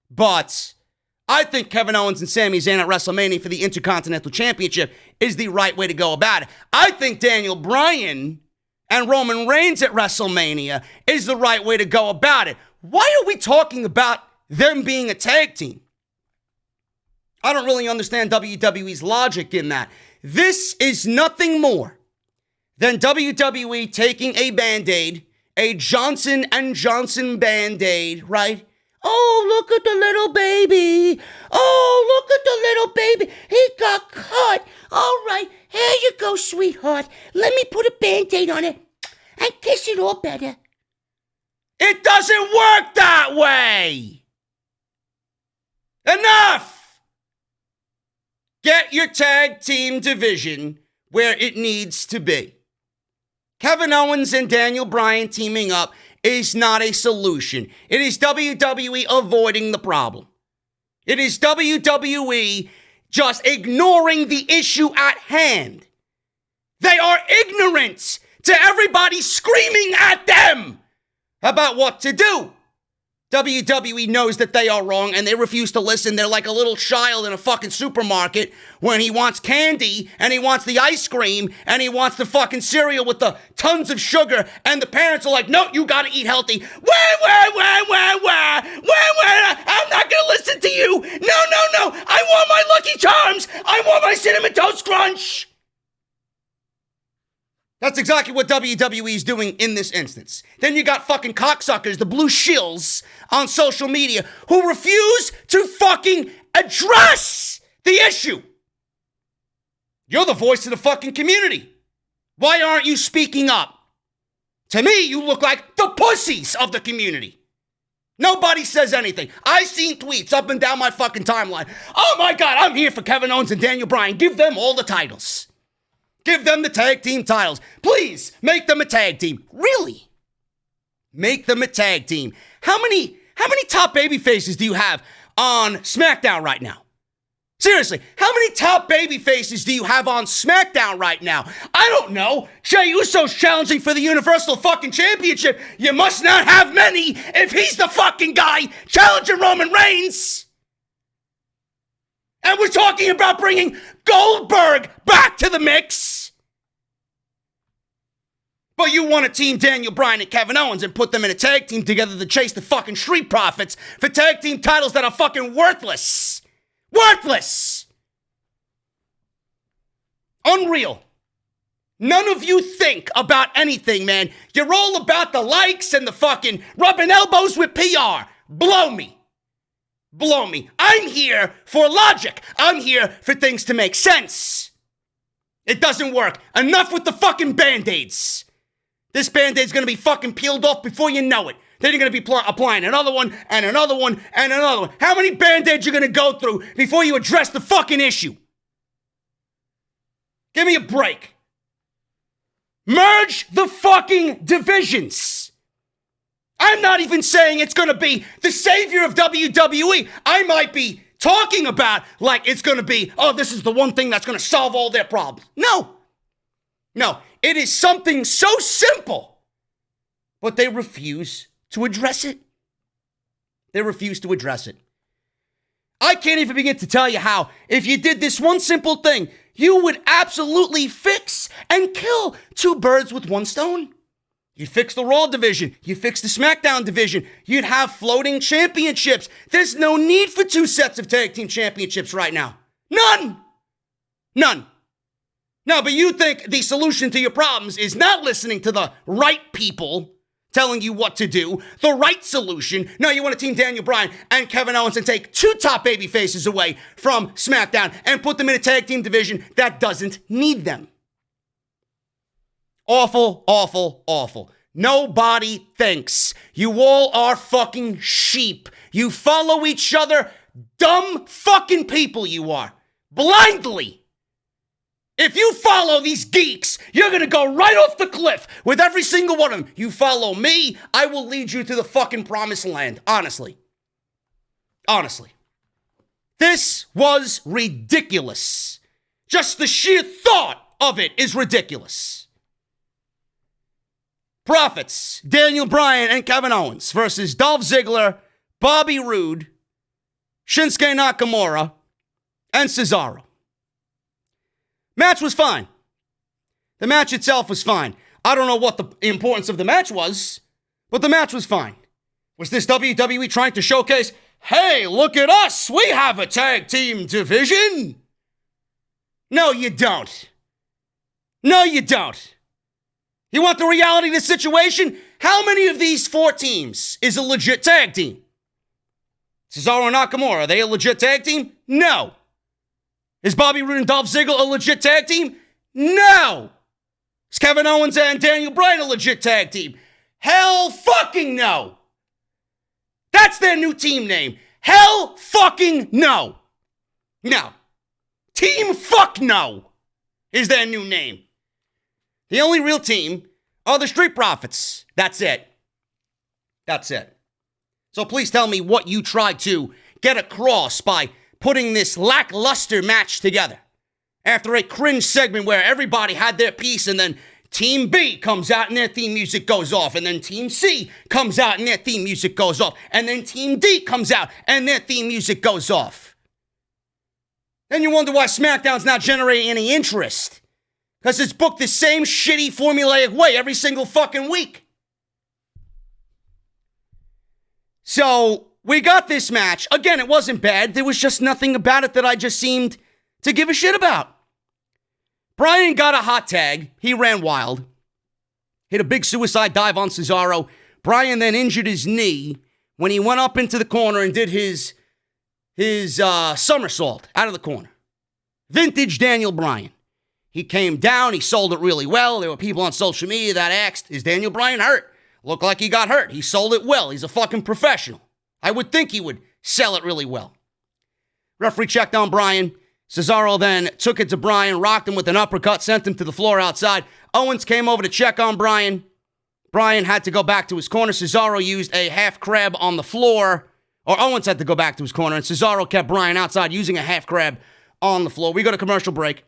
But I think Kevin Owens and Sami Zayn at WrestleMania for the Intercontinental Championship is the right way to go about it. I think Daniel Bryan and Roman Reigns at WrestleMania is the right way to go about it. Why are we talking about them being a tag team? I don't really understand WWE's logic in that. This is nothing more than WWE taking a Band-Aid, a Johnson & Johnson Band-Aid, right? Oh, look at the little baby. Oh, look at the little baby. He got cut. All right, here you go, sweetheart. Let me put a Band-Aid on it and kiss it all better. It doesn't work that way. Enough. Get your tag team division where it needs to be. Kevin Owens and Daniel Bryan teaming up is not a solution. It is WWE avoiding the problem. It is WWE just ignoring the issue at hand. They are ignorant to everybody screaming at them about what to do. WWE knows that they are wrong and they refuse to listen. They're like a little child in a fucking supermarket when he wants candy and he wants the ice cream and he wants the fucking cereal with the tons of sugar, and the parents are like, no, you gotta eat healthy. Where? I'm not gonna listen to you. No. I want my Lucky Charms. I want my Cinnamon Toast Crunch. That's exactly what WWE is doing in this instance. Then you got fucking cocksuckers, the blue shills on social media, who refuse to fucking address the issue. You're the voice of the fucking community. Why aren't you speaking up? To me, you look like the pussies of the community. Nobody says anything. I've seen tweets up and down my fucking timeline. Oh my God, I'm here for Kevin Owens and Daniel Bryan. Give them all the titles. Give them the tag team titles. Please, make them a tag team. Really? Make them a tag team. How many top baby faces do you have on SmackDown right now? Seriously, how many top baby faces do you have on SmackDown right now? I don't know. Jey Uso's challenging for the Universal fucking Championship. You must not have many if he's the fucking guy challenging Roman Reigns. And we're talking about bringing Goldberg back to the mix. But you want to team Daniel Bryan and Kevin Owens and put them in a tag team together to chase the fucking Street Profits for tag team titles that are fucking worthless. Worthless. Unreal. None of you think about anything, man. You're all about the likes and the fucking rubbing elbows with PR. Blow me. Blow me. I'm here for logic. I'm here for things to make sense. It doesn't work. Enough with the fucking Band-Aids. This Band-Aid's gonna be fucking peeled off before you know it. Then you're gonna be applying another one, and another one, and another one. How many Band-Aids you gonna go through before you address the fucking issue? Give me a break. Merge the fucking divisions. I'm not even saying it's going to be the savior of WWE. I might be talking about like it's going to be, oh, this is the one thing that's going to solve all their problems. No. It is something so simple, but they refuse to address it. They refuse to address it. I can't even begin to tell you how, if you did this one simple thing, you would absolutely fix and kill two birds with one stone. You'd fix the Raw division. You'd fix the SmackDown division. You'd have floating championships. There's no need for two sets of tag team championships right now. None. No, but you think the solution to your problems is not listening to the right people telling you what to do, the right solution. No, you want to team Daniel Bryan and Kevin Owens and take two top baby faces away from SmackDown and put them in a tag team division that doesn't need them. Awful, awful, awful. Nobody thinks. You all are fucking sheep. You follow each other. Dumb fucking people you are. Blindly. If you follow these geeks, you're gonna go right off the cliff with every single one of them. You follow me, I will lead you to the fucking promised land. Honestly. This was ridiculous. Just the sheer thought of it is ridiculous. Profits, Daniel Bryan and Kevin Owens versus Dolph Ziggler, Bobby Roode, Shinsuke Nakamura, and Cesaro. Match was fine. The match itself was fine. I don't know what the importance of the match was, but the match was fine. Was this WWE trying to showcase, hey, look at us, we have a tag team division? No, you don't. You want the reality of the situation? How many of these four teams is a legit tag team? Cesaro and Nakamura, are they a legit tag team? No. Is Bobby Roode and Dolph Ziggler a legit tag team? No. Is Kevin Owens and Daniel Bryan a legit tag team? Hell fucking no. That's their new team name. Hell fucking no. No. Team fuck no is their new name. The only real team are the Street Profits. That's it. That's it. So please tell me what you tried to get across by putting this lackluster match together. After a cringe segment where everybody had their piece and then Team B comes out and their theme music goes off, and then Team C comes out and their theme music goes off, and then Team D comes out and their theme music goes off. Then you wonder why SmackDown's not generating any interest. Because it's booked the same shitty formulaic way every single fucking week. So, we got this match. Again, it wasn't bad. There was just nothing about it that I just seemed to give a shit about. Bryan got a hot tag. He ran wild. Hit a big suicide dive on Cesaro. Bryan then injured his knee when he went up into the corner and did his somersault out of the corner. Vintage Daniel Bryan. He came down. He sold it really well. There were people on social media that asked, is Daniel Bryan hurt? Looked like he got hurt. He sold it well. He's a fucking professional. I would think he would sell it really well. Referee checked on Bryan. Cesaro then took it to Bryan, rocked him with an uppercut, sent him to the floor outside. Owens came over to check on Bryan. Bryan had to go back to his corner. Cesaro used a half crab on the floor. Or Owens had to go back to his corner, and Cesaro kept Bryan outside using a half crab on the floor. We go to commercial break.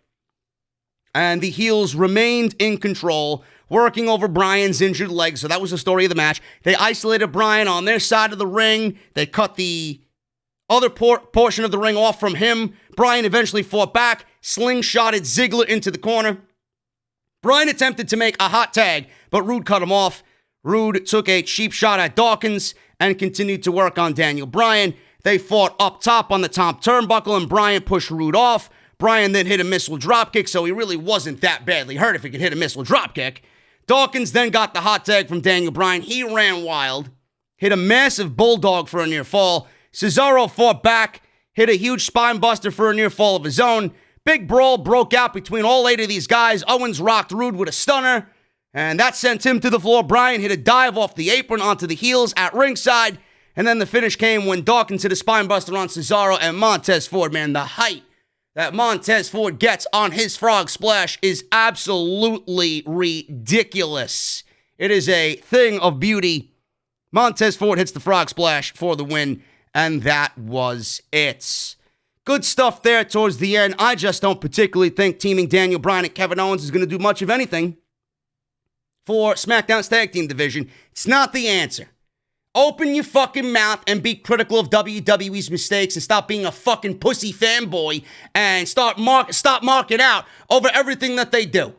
And the heels remained in control, working over Bryan's injured leg. So that was the story of the match. They isolated Bryan on their side of the ring. They cut the other portion of the ring off from him. Bryan eventually fought back, slingshotted Ziggler into the corner. Bryan attempted to make a hot tag, but Roode cut him off. Roode took a cheap shot at Dawkins and continued to work on Daniel Bryan. They fought up top on the top turnbuckle, and Bryan pushed Roode off. Bryan then hit a missile dropkick, so he really wasn't that badly hurt if he could hit a missile dropkick. Dawkins then got the hot tag from Daniel Bryan. He ran wild, hit a massive bulldog for a near fall. Cesaro fought back, hit a huge spine buster for a near fall of his own. Big brawl broke out between all 8 of these guys. Owens rocked Roode with a stunner, and that sent him to the floor. Bryan hit a dive off the apron onto the heels at ringside, and then the finish came when Dawkins hit a spine buster on Cesaro and Montez Ford. Man, the height that Montez Ford gets on his frog splash is absolutely ridiculous. It is a thing of beauty. Montez Ford hits the frog splash for the win, and that was it. Good stuff there towards the end. I just don't particularly think teaming Daniel Bryan and Kevin Owens is going to do much of anything for SmackDown's tag team division. It's not the answer. Open your fucking mouth and be critical of WWE's mistakes and stop being a fucking pussy fanboy and stop marking out over everything that they do.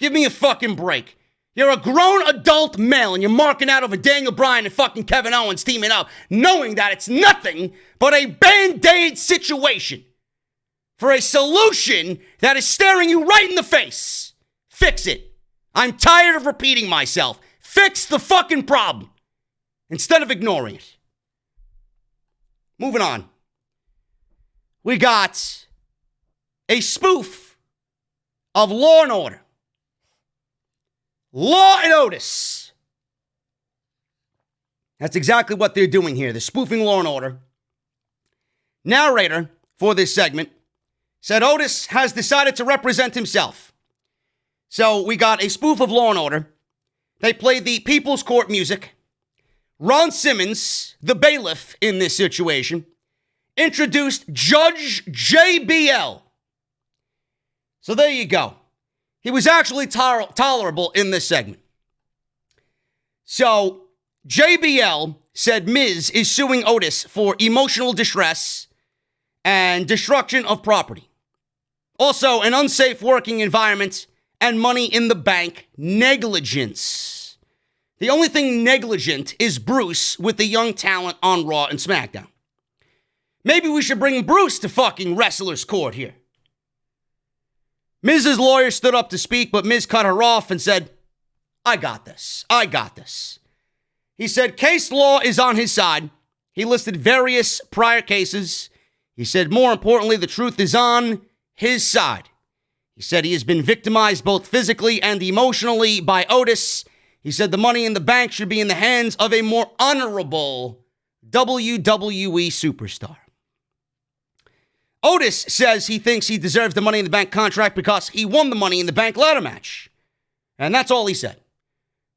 Give me a fucking break. You're a grown adult male and you're marking out over Daniel Bryan and fucking Kevin Owens teaming up, knowing that it's nothing but a band-aid situation for a solution that is staring you right in the face. Fix it. I'm tired of repeating myself. Fix the fucking problem instead of ignoring it. Moving on. We got a spoof of Law and Order. Law and Otis. That's exactly what they're doing here. They're spoofing Law and Order. Narrator for this segment said Otis has decided to represent himself. So we got a spoof of Law and Order. They played the People's Court music. Ron Simmons, the bailiff in this situation, introduced Judge JBL. So there you go. He was actually tolerable in this segment. So, JBL said Miz is suing Otis for emotional distress and destruction of property. Also, an unsafe working environment and money in the bank negligence. The only thing negligent is Bruce with the young talent on Raw and SmackDown. Maybe we should bring Bruce to fucking Wrestler's Court here. Miz's lawyer stood up to speak, but Miz cut her off and said, I got this. He said case law is on his side. He listed various prior cases. He said, more importantly, the truth is on his side. He said he has been victimized both physically and emotionally by Otis. He said the Money in the Bank should be in the hands of a more honorable WWE superstar. Otis says he thinks he deserves the Money in the Bank contract because he won the Money in the Bank ladder match. And that's all he said.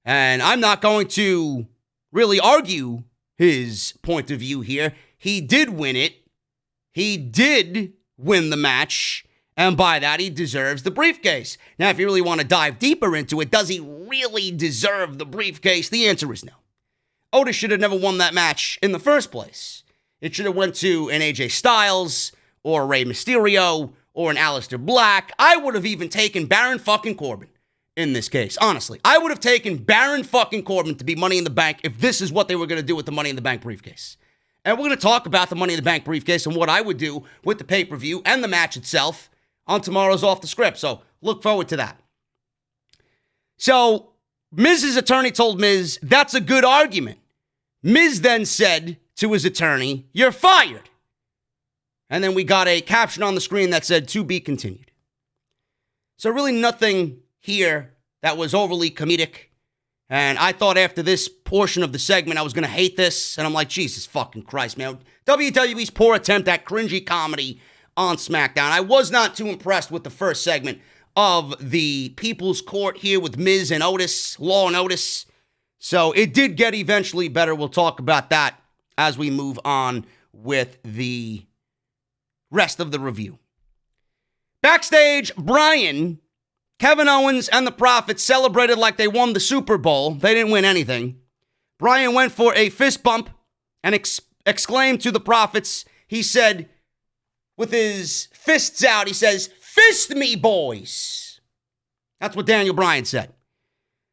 And I'm not going to really argue his point of view here. He did win it. He did win the match. And by that, he deserves the briefcase. Now, if you really want to dive deeper into it, does he really deserve the briefcase? The answer is no. Otis should have never won that match in the first place. It should have went to an AJ Styles or a Rey Mysterio or an Aleister Black. I would have even taken Baron fucking Corbin in this case. Honestly, I would have taken Baron fucking Corbin to be Money in the Bank if this is what they were going to do with the Money in the Bank briefcase. And we're going to talk about the Money in the Bank briefcase and what I would do with the pay-per-view and the match itself on tomorrow's Off the Script. So look forward to that. So Miz's attorney told Miz, that's a good argument. Miz then said to his attorney, you're fired. And then we got a caption on the screen that said, to be continued. So really nothing here that was overly comedic. And I thought after this portion of the segment, I was going to hate this. And I'm like, Jesus fucking Christ, man. WWE's poor attempt at cringy comedy on SmackDown. I was not too impressed with the first segment of the People's Court here with Miz and Otis, Law and Otis. So it did get eventually better. We'll talk about that as we move on with the rest of the review. Backstage, Bryan, Kevin Owens, and the Prophet celebrated like they won the Super Bowl. They didn't win anything. Bryan went for a fist bump and exclaimed to the Prophets, he said, with his fists out, he says, fist me, boys. That's what Daniel Bryan said.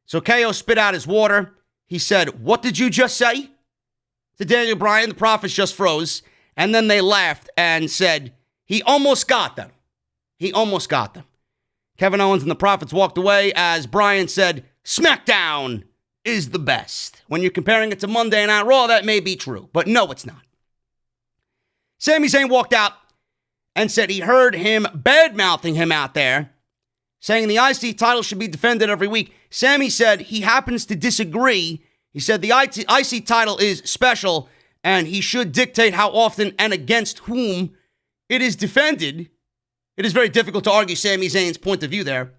So KO spit out his water. He said, what did you just say? To Daniel Bryan, the Prophets just froze. And then they laughed and said, he almost got them. He almost got them. Kevin Owens and the Prophets walked away as Bryan said, SmackDown is the best. When you're comparing it to Monday Night Raw, that may be true, but no, it's not. Sami Zayn walked out and said he heard him bad-mouthing him out there, saying the IC title should be defended every week. Sami said he happens to disagree. He said the IC title is special, and he should dictate how often and against whom it is defended. It is very difficult to argue Sami Zayn's point of view there.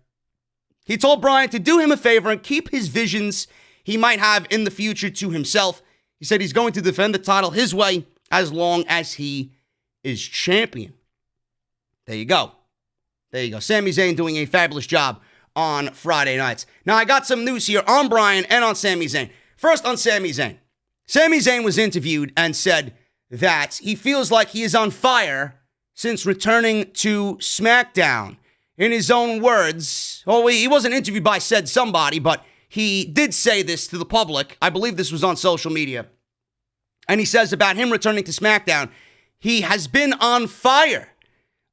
He told Bryan to do him a favor and keep his visions he might have in the future to himself. He said he's going to defend the title his way as long as he is champion. There you go. There you go. Sami Zayn doing a fabulous job on Friday nights. Now, I got some news here on Bryan and on Sami Zayn. First, on Sami Zayn. Sami Zayn was interviewed and said that he feels like he is on fire since returning to SmackDown. In his own words, he wasn't interviewed by said somebody, but he did say this to the public. I believe this was on social media. And he says about him returning to SmackDown, he has been on fire.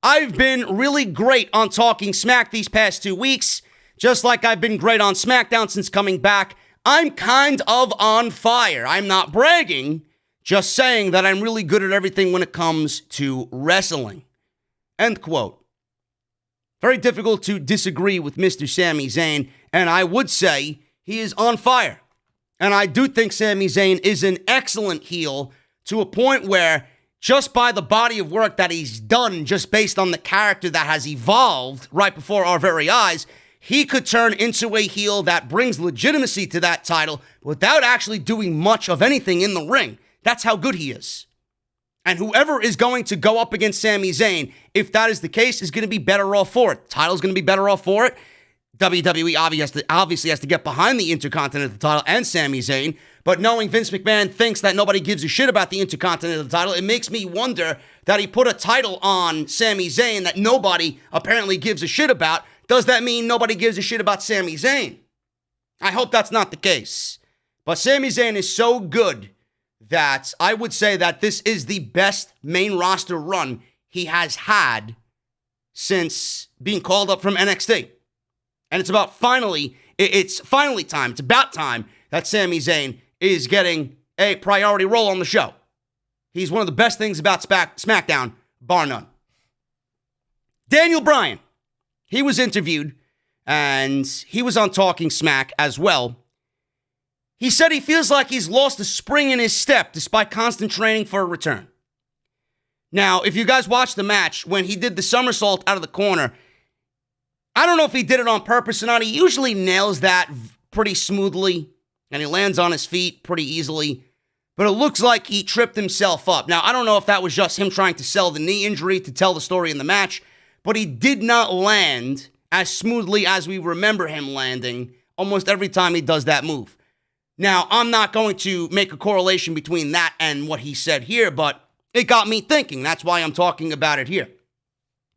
I've been really great on talking smack these past 2 weeks, just like I've been great on SmackDown since coming back. I'm kind of on fire. I'm not bragging, just saying that I'm really good at everything when it comes to wrestling. End quote. Very difficult to disagree with Mr. Sami Zayn, and I would say he is on fire. And I do think Sami Zayn is an excellent heel to a point where just by the body of work that he's done, just based on the character that has evolved right before our very eyes, he could turn into a heel that brings legitimacy to that title without actually doing much of anything in the ring. That's how good he is. And whoever is going to go up against Sami Zayn, if that is the case, is going to be better off for it. The title's going to be better off for it. WWE obviously has to get behind the Intercontinental title and Sami Zayn. But knowing Vince McMahon thinks that nobody gives a shit about the Intercontinental title, it makes me wonder that he put a title on Sami Zayn that nobody apparently gives a shit about. Does that mean nobody gives a shit about Sami Zayn? I hope that's not the case. But Sami Zayn is so good that I would say that this is the best main roster run he has had since being called up from NXT. And it's about it's finally time. It's about time that Sami Zayn is getting a priority role on the show. He's one of the best things about SmackDown, bar none. Daniel Bryan, he was interviewed, and he was on Talking Smack as well. He said he feels like he's lost a spring in his step despite constant training for a return. Now, if you guys watched the match, when he did the somersault out of the corner, I don't know if he did it on purpose or not. He usually nails that pretty smoothly, and he lands on his feet pretty easily. But it looks like he tripped himself up. Now, I don't know if that was just him trying to sell the knee injury to tell the story in the match, but he did not land as smoothly as we remember him landing almost every time he does that move. Now, I'm not going to make a correlation between that and what he said here, but it got me thinking. That's why I'm talking about it here.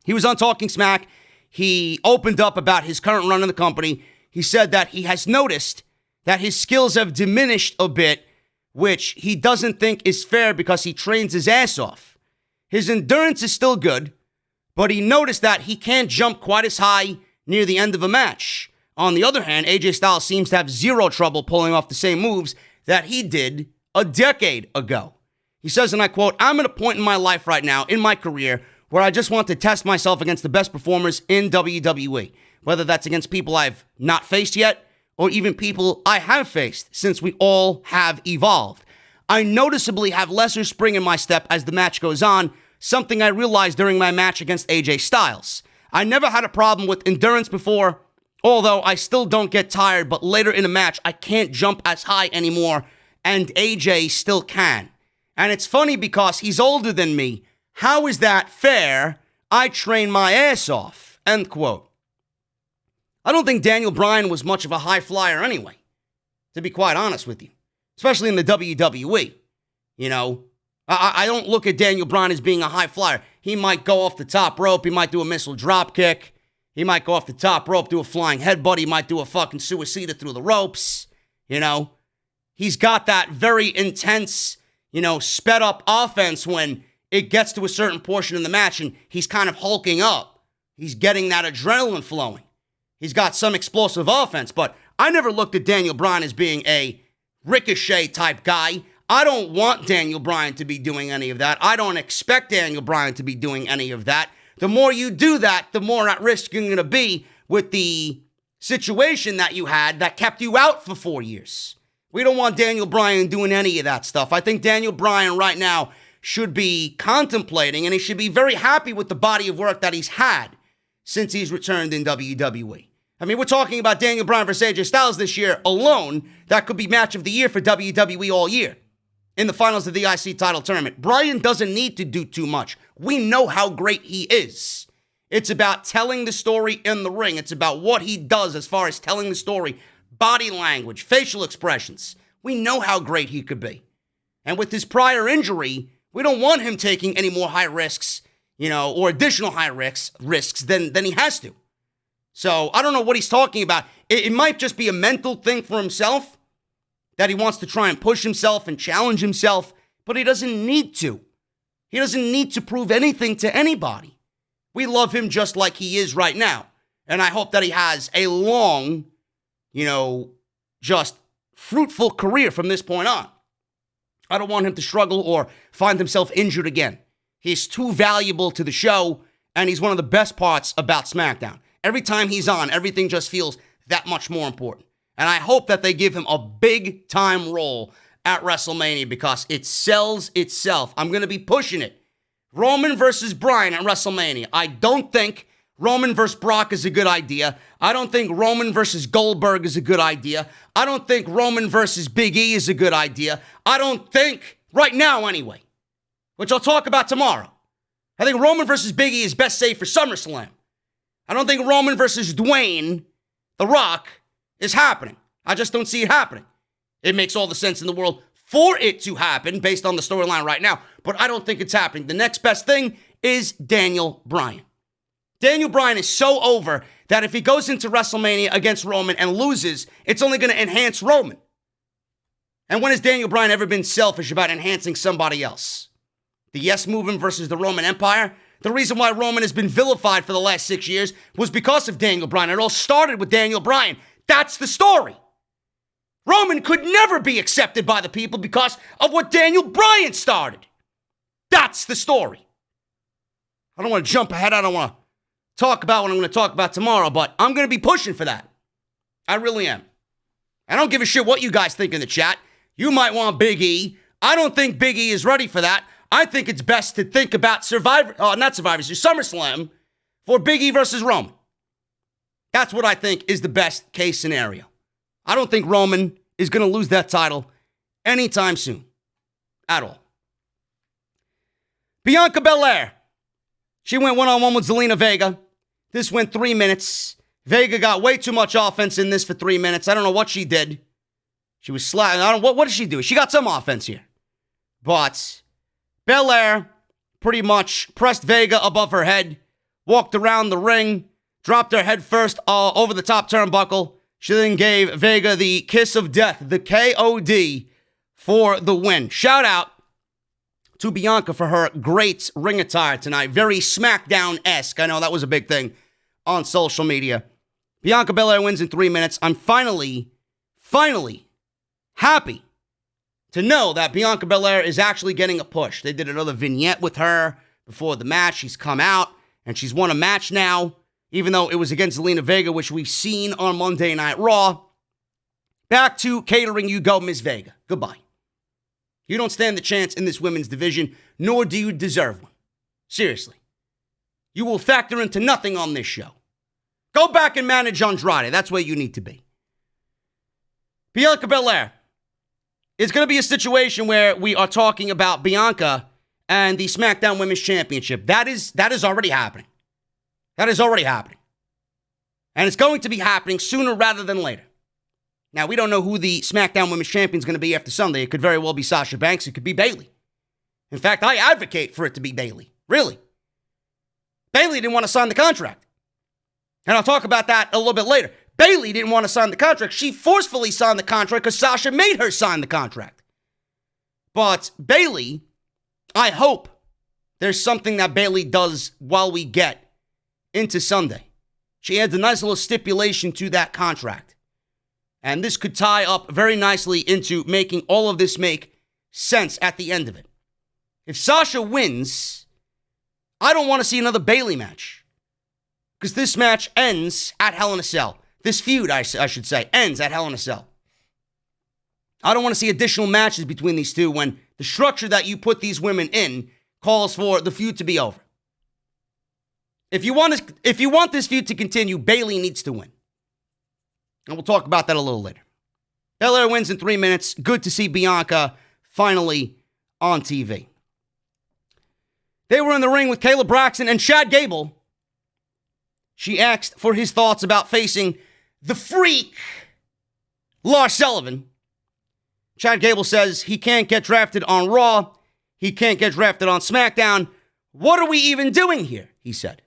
He was on Talking Smack. He opened up about his current run in the company. He said that he has noticed that his skills have diminished a bit, which he doesn't think is fair because he trains his ass off. His endurance is still good, but he noticed that he can't jump quite as high near the end of a match. On the other hand, AJ Styles seems to have zero trouble pulling off the same moves that he did a decade ago. He says, and I quote, "I'm at a point in my life right now, in my career, where I just want to test myself against the best performers in WWE, whether that's against people I've not faced yet, or even people I have faced, since we all have evolved. I noticeably have lesser spring in my step as the match goes on, something I realized during my match against AJ Styles. I never had a problem with endurance before, although I still don't get tired, but later in a match, I can't jump as high anymore, and AJ still can. And it's funny because he's older than me. How is that fair? I train my ass off." End quote. I don't think Daniel Bryan was much of a high flyer anyway, to be quite honest with you, especially in the WWE. You know, I don't look at Daniel Bryan as being a high flyer. He might go off the top rope. He might do a missile drop kick. He might go off the top rope, do a flying headbutt. He might do a fucking suicida through the ropes. You know, he's got that very intense, sped up offense when it gets to a certain portion in the match and he's kind of hulking up. He's getting that adrenaline flowing. He's got some explosive offense, but I never looked at Daniel Bryan as being a Ricochet type guy. I don't want Daniel Bryan to be doing any of that. I don't expect Daniel Bryan to be doing any of that. The more you do that, the more at risk you're going to be with the situation that you had that kept you out for 4 years. We don't want Daniel Bryan doing any of that stuff. I think Daniel Bryan right now should be contemplating, and he should be very happy with the body of work that he's had since he's returned in WWE. I mean, we're talking about Daniel Bryan versus AJ Styles this year alone. That could be match of the year for WWE all year in the finals of the IC title tournament. Bryan doesn't need to do too much. We know how great he is. It's about telling the story in the ring. It's about what he does as far as telling the story, body language, facial expressions. We know how great he could be. And with his prior injury, we don't want him taking any more high risks, or additional high risks than he has to. So I don't know what he's talking about. It might just be a mental thing for himself, that he wants to try and push himself and challenge himself, but he doesn't need to. He doesn't need to prove anything to anybody. We love him just like he is right now. And I hope that he has a long, just fruitful career from this point on. I don't want him to struggle or find himself injured again. He's too valuable to the show, and he's one of the best parts about SmackDown. Every time he's on, everything just feels that much more important. And I hope that they give him a big-time role at WrestleMania because it sells itself. I'm going to be pushing it. Roman versus Bryan at WrestleMania. I don't think Roman versus Brock is a good idea. I don't think Roman versus Goldberg is a good idea. I don't think Roman versus Big E is a good idea. I don't think, right now anyway, which I'll talk about tomorrow. I think Roman versus Big E is best saved for SummerSlam. I don't think Roman versus Dwayne, The Rock, is happening. I just don't see it happening. It makes all the sense in the world for it to happen based on the storyline right now, but I don't think it's happening. The next best thing is Daniel Bryan. Daniel Bryan is so over that if he goes into WrestleMania against Roman and loses, it's only going to enhance Roman. And when has Daniel Bryan ever been selfish about enhancing somebody else? The Yes Movement versus the Roman Empire? The reason why Roman has been vilified for the last 6 years was because of Daniel Bryan. It all started with Daniel Bryan. That's the story. Roman could never be accepted by the people because of what Daniel Bryan started. That's the story. I don't want to jump ahead. I don't want to talk about what I'm going to talk about tomorrow, but I'm going to be pushing for that. I really am. I don't give a shit what you guys think in the chat. You might want Big E. I don't think Big E is ready for that. I think it's best to think about SummerSlam for Big E versus Roman. That's what I think is the best case scenario. I don't think Roman is going to lose that title anytime soon. At all. Bianca Belair. She went one-on-one with Zelina Vega. This went 3 minutes. Vega got way too much offense in this for 3 minutes. I don't know what she did. She was sliding. What did she do? She got some offense here. But Belair pretty much pressed Vega above her head, walked around the ring, dropped her head first over the top turnbuckle. She then gave Vega the kiss of death, the KOD, for the win. Shout out to Bianca for her great ring attire tonight. Very Smackdown-esque. I know that was a big thing on social media. Bianca Belair wins in 3 minutes. I'm finally happy to know that Bianca Belair is actually getting a push. They did another vignette with her before the match. She's come out, and she's won a match now, even though it was against Zelina Vega, which we've seen on Monday Night Raw. Back to catering you go, Miss Vega. Goodbye. You don't stand the chance in this women's division, nor do you deserve one. Seriously. You will factor into nothing on this show. Go back and manage Andrade. That's where you need to be. Bianca Belair. It's going to be a situation where we are talking about Bianca and the SmackDown Women's Championship. That is already happening. That is already happening. And it's going to be happening sooner rather than later. Now, we don't know who the SmackDown Women's Champion is going to be after Sunday. It could very well be Sasha Banks. It could be Bayley. In fact, I advocate for it to be Bayley. Really. Bayley didn't want to sign the contract. And I'll talk about that a little bit later. Bayley didn't want to sign the contract. She forcefully signed the contract because Sasha made her sign the contract. But Bayley, I hope there's something that Bayley does while we get into Sunday. She adds a nice little stipulation to that contract. And this could tie up very nicely into making all of this make sense at the end of it. If Sasha wins, I don't want to see another Bayley match. Because this match ends at Hell in a Cell. This feud, I should say, ends at Hell in a Cell. I don't want to see additional matches between these two when the structure that you put these women in calls for the feud to be over. If you want this feud to continue, Bayley needs to win. And we'll talk about that a little later. Belair wins in 3 minutes. Good to see Bianca finally on TV. They were in the ring with Kayla Braxton and Chad Gable. She asked for his thoughts about facing the Freak, Lars Sullivan. Chad Gable says he can't get drafted on Raw. He can't get drafted on SmackDown. What are we even doing here? He said.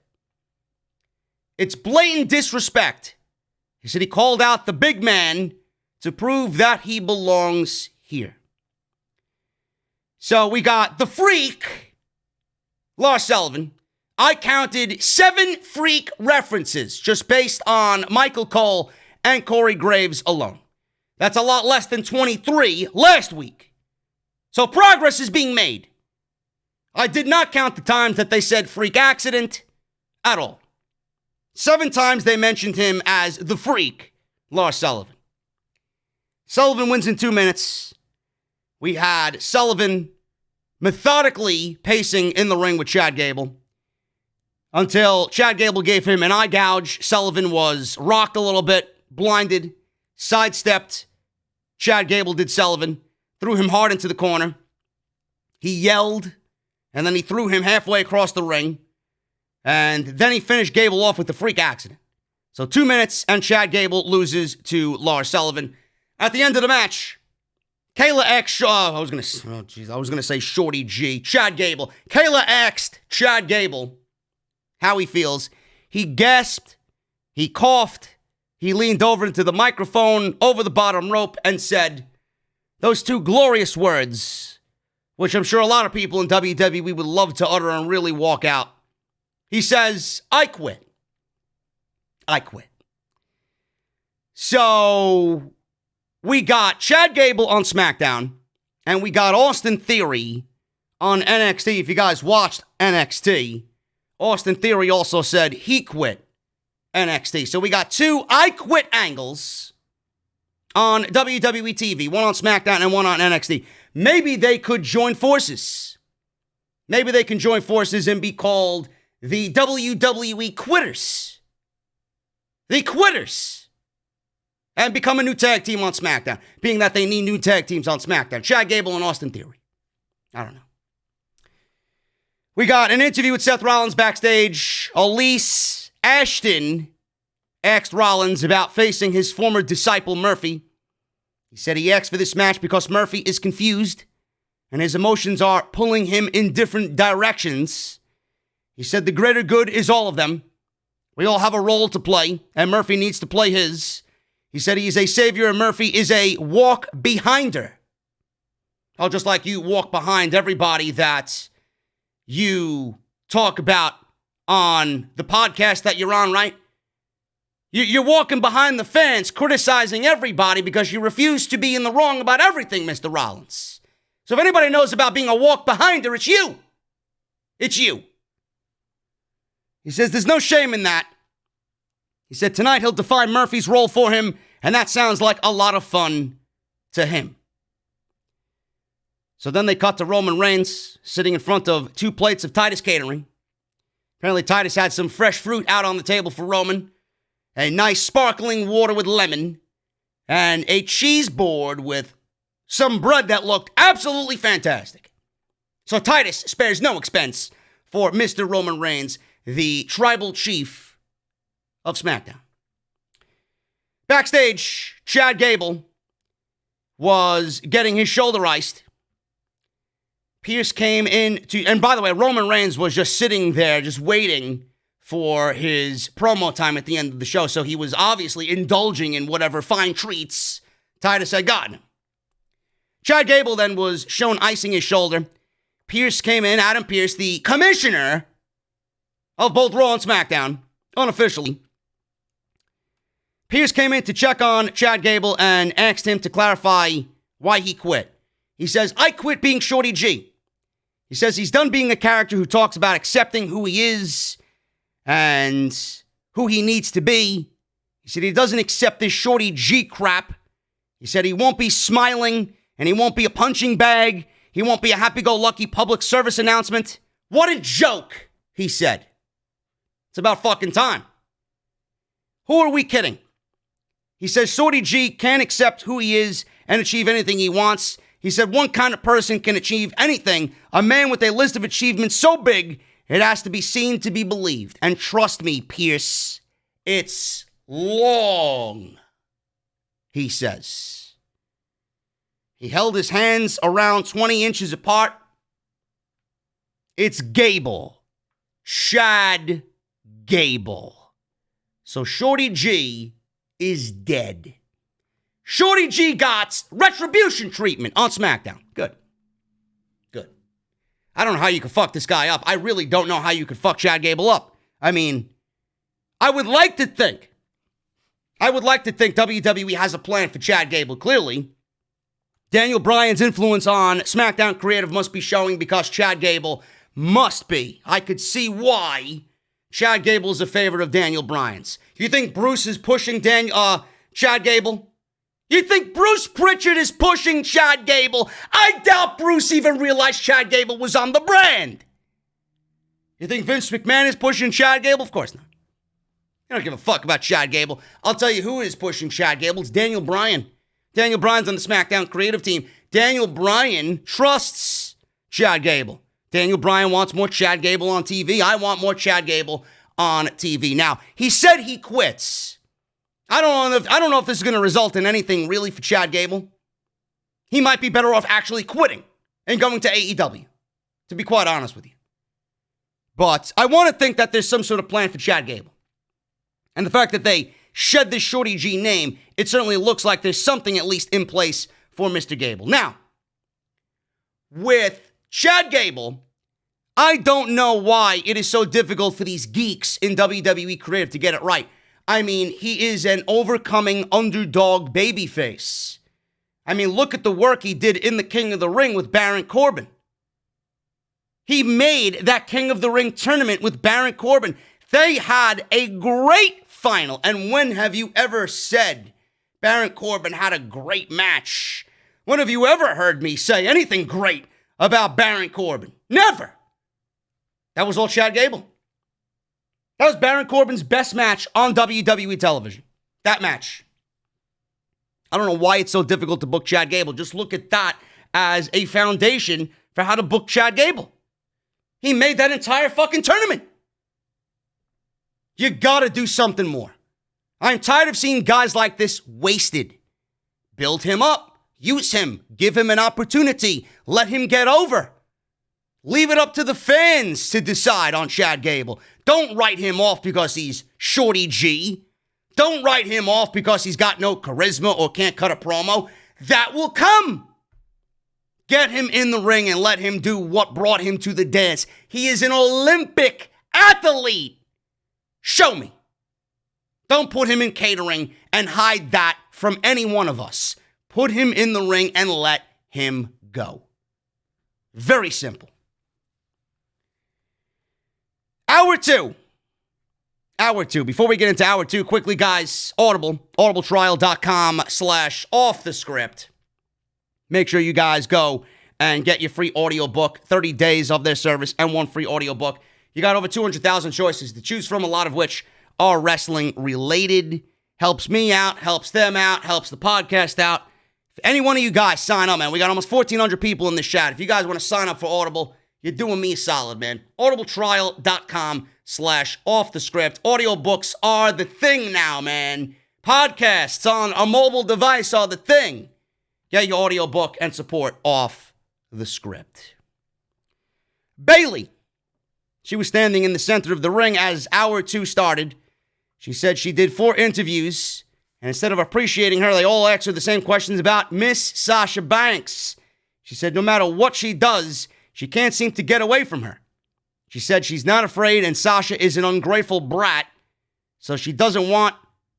It's blatant disrespect. He said he called out the big man to prove that he belongs here. So we got the Freak, Lars Sullivan. I counted 7 Freak references just based on Michael Cole and Corey Graves alone. That's a lot less than 23 last week. So progress is being made. I did not count the times that they said freak accident at all. 7 times they mentioned him as the Freak, Lars Sullivan. Sullivan wins in 2 minutes. We had Sullivan methodically pacing in the ring with Chad Gable. Until Chad Gable gave him an eye gouge. Sullivan was rocked a little bit, blinded, sidestepped. Chad Gable did Sullivan, threw him hard into the corner. He yelled, and then he threw him halfway across the ring. And then he finished Gable off with the freak accident. So 2 minutes, and Chad Gable loses to Lars Sullivan. At the end of the match, Kayla asked, I was going to say Shorty G, Chad Gable. Kayla asked Chad Gable how he feels. He gasped, he coughed, he leaned over into the microphone over the bottom rope and said those 2 glorious words, which I'm sure a lot of people in WWE would love to utter and really walk out. He says, I quit. I quit. So we got Chad Gable on SmackDown, and we got Austin Theory on NXT. If you guys watched NXT Austin Theory also said he quit NXT. So we got two I quit angles on WWE TV, one on SmackDown and one on NXT. Maybe they could join forces. Maybe they can join forces and be called the WWE Quitters. The Quitters. And become a new tag team on SmackDown, being that they need new tag teams on SmackDown. Chad Gable and Austin Theory. I don't know. We got an interview with Seth Rollins backstage. Elise Ashton asked Rollins about facing his former disciple Murphy. He said he asked for this match because Murphy is confused and his emotions are pulling him in different directions. He said the greater good is all of them. We all have a role to play, and Murphy needs to play his. He said he is a savior and Murphy is a walk behinder. Oh, just like you walk behind everybody that you talk about on the podcast that you're on, right? You're walking behind the fans, criticizing everybody because you refuse to be in the wrong about everything, Mr. Rollins. So if anybody knows about being a walk behinder, it's you. It's you. He says there's no shame in that. He said tonight he'll define Murphy's role for him, and that sounds like a lot of fun to him. So then they cut to Roman Reigns sitting in front of 2 plates of Titus catering. Apparently Titus had some fresh fruit out on the table for Roman, a nice sparkling water with lemon, and a cheese board with some bread that looked absolutely fantastic. So Titus spares no expense for Mr. Roman Reigns, the tribal chief of SmackDown. Backstage, Chad Gable was getting his shoulder iced. Pierce came in to, and by the way, Roman Reigns was just sitting there, just waiting for his promo time at the end of the show. So he was obviously indulging in whatever fine treats Titus had gotten him. Chad Gable then was shown icing his shoulder. Pierce came in, Adam Pierce, the commissioner of both Raw and SmackDown, unofficially. Pierce came in to check on Chad Gable and asked him to clarify why he quit. He says, I quit being Shorty G. He says he's done being a character who talks about accepting who he is and who he needs to be. He said he doesn't accept this Shorty G crap. He said he won't be smiling and he won't be a punching bag. He won't be a happy-go-lucky public service announcement. What a joke, he said. It's about fucking time. Who are we kidding? He says Shorty G can't accept who he is and achieve anything he wants. He said one kind of person can achieve anything, a man with a list of achievements so big, it has to be seen to be believed. And trust me, Pierce, it's long, he says. He held his hands around 20 inches apart. It's Gable. Chad Gable. So Shorty G is dead. Shorty G got retribution treatment on SmackDown. Good. Good. I don't know how you could fuck this guy up. I really don't know how you could fuck Chad Gable up. I mean, I would like to think WWE has a plan for Chad Gable, clearly. Daniel Bryan's influence on SmackDown Creative must be showing because Chad Gable must be. I could see why Chad Gable is a favorite of Daniel Bryan's. You think Bruce is pushing Chad Gable? You think Bruce Pritchard is pushing Chad Gable? I doubt Bruce even realized Chad Gable was on the brand. You think Vince McMahon is pushing Chad Gable? Of course not. You don't give a fuck about Chad Gable. I'll tell you who is pushing Chad Gable. It's Daniel Bryan. Daniel Bryan's on the SmackDown creative team. Daniel Bryan trusts Chad Gable. Daniel Bryan wants more Chad Gable on TV. I want more Chad Gable on TV. Now, he said he quits. I don't know if this is going to result in anything really for Chad Gable. He might be better off actually quitting and going to AEW, to be quite honest with you. But I want to think that there's some sort of plan for Chad Gable. And the fact that they shed this Shorty G name, it certainly looks like there's something at least in place for Mr. Gable. Now, with Chad Gable, I don't know why it is so difficult for these geeks in WWE Creative to get it right. I mean, he is an overcoming underdog babyface. I mean, look at the work he did in the King of the Ring with Baron Corbin. He made that King of the Ring tournament with Baron Corbin. They had a great final. And when have you ever said Baron Corbin had a great match? When have you ever heard me say anything great about Baron Corbin? Never. That was all Chad Gable. That was Baron Corbin's best match on WWE television. That match. I don't know why it's so difficult to book Chad Gable. Just look at that as a foundation for how to book Chad Gable. He made that entire fucking tournament. You gotta do something more. I'm tired of seeing guys like this wasted. Build him up. Use him. Give him an opportunity. Let him get over. Leave it up to the fans to decide on Chad Gable. Don't write him off because he's Shorty G. Don't write him off because he's got no charisma or can't cut a promo. That will come. Get him in the ring and let him do what brought him to the dance. He is an Olympic athlete. Show me. Don't put him in catering and hide that from any one of us. Put him in the ring and let him go. Very simple. Hour two. Before we get into hour two, quickly, guys, audibletrial.com/offthescript. Make sure you guys go and get your free audiobook, 30 days of their service and one free audiobook. You got over 200,000 choices to choose from, a lot of which are wrestling related. Helps me out, helps them out, helps the podcast out. If any one of you guys sign up, man, we got almost 1,400 people in this chat. If you guys want to sign up for Audible, you're doing me a solid, man. audibletrial.com/offthescript. Audiobooks are the thing now, man. Podcasts on a mobile device are the thing. Get your audiobook and support Off the Script. Bayley. She was standing in the center of the ring as hour two started. She said she did 4 interviews, and instead of appreciating her, they all asked her the same questions about Miss Sasha Banks. She said no matter what she does, she can't seem to get away from her. She said she's not afraid, and Sasha is an ungrateful brat, so she doesn't want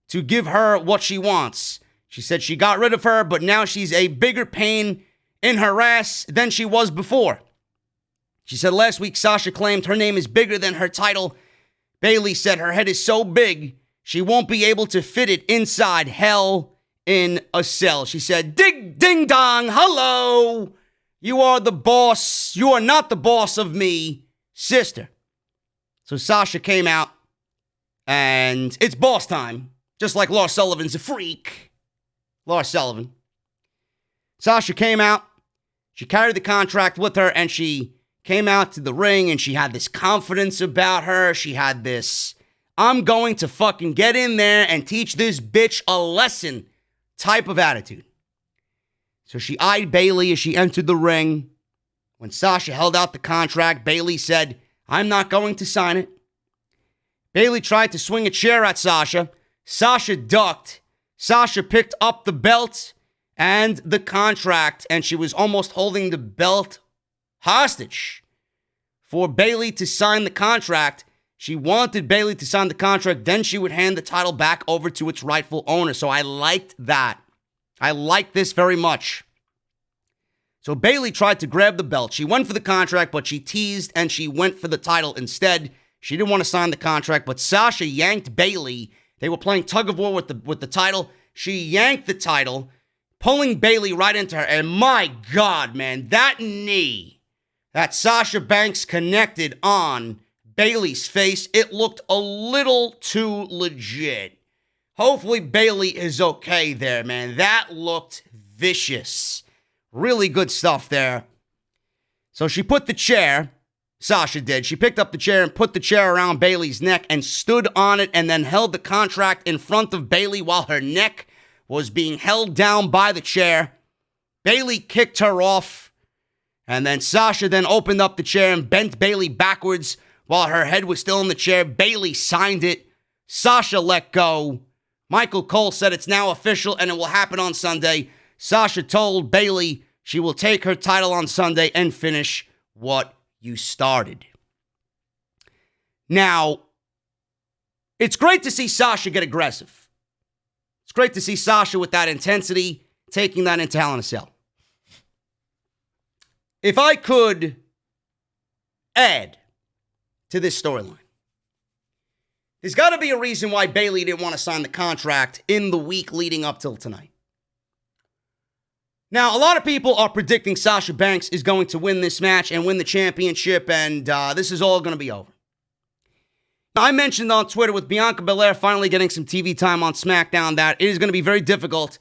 to give her what she wants. She said she got rid of her, but now she's a bigger pain in her ass than she was before. She said last week Sasha claimed her name is bigger than her title. Bayley said her head is so big, she won't be able to fit it inside Hell in a Cell. She said, ding dong, hello. You are the boss. You are not the boss of me, sister. So Sasha came out, and it's boss time. Just like Lars Sullivan's a freak. Lars Sullivan. Sasha came out. She carried the contract with her, and she came out to the ring, and she had this confidence about her. She had this, I'm going to fucking get in there and teach this bitch a lesson type of attitude. So she eyed Bayley as she entered the ring. When Sasha held out the contract, Bayley said, I'm not going to sign it. Bayley tried to swing a chair at Sasha. Sasha ducked. Sasha picked up the belt and the contract, and she was almost holding the belt hostage for Bayley to sign the contract. She wanted Bayley to sign the contract, then she would hand the title back over to its rightful owner. So I liked that. I liked this very much. So Bayley tried to grab the belt. She went for the contract, but she teased and she went for the title instead. She didn't want to sign the contract, but Sasha yanked Bayley. They were playing tug of war with the title. She yanked the title, pulling Bayley right into her. And my God, man, that knee that Sasha Banks connected on Bayley's face, it looked a little too legit. Hopefully Bayley is okay there, man. That looked vicious. Really good stuff there. So she put the chair, Sasha did. She picked up the chair and put the chair around Bayley's neck and stood on it and then held the contract in front of Bayley while her neck was being held down by the chair. Bayley kicked her off, and then Sasha then opened up the chair and bent Bayley backwards while her head was still in the chair. Bayley signed it. Sasha let go. Michael Cole said it's now official and it will happen on Sunday. Sasha told Bayley she will take her title on Sunday and finish what you started. Now, it's great to see Sasha get aggressive. It's great to see Sasha with that intensity, taking that into Hell in a Cell. If I could add to this storyline. There's got to be a reason why Bayley didn't want to sign the contract in the week leading up till tonight. Now, a lot of people are predicting Sasha Banks is going to win this match and win the championship, and this is all going to be over. Now, I mentioned on Twitter with Bianca Belair finally getting some TV time on SmackDown that it is going to be very difficult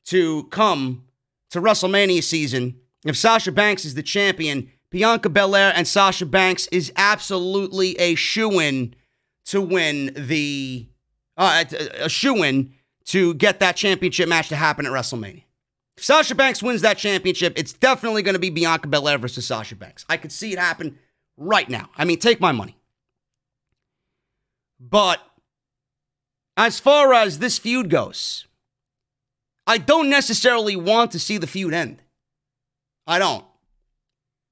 to come to WrestleMania season if Sasha Banks is the champion. Bianca Belair and Sasha Banks is absolutely a shoo-in to win a shoo-in to get that championship match to happen at WrestleMania. If Sasha Banks wins that championship, it's definitely going to be Bianca Belair versus Sasha Banks. I could see it happen right now. I mean, take my money. But as far as this feud goes, I don't necessarily want to see the feud end. I don't.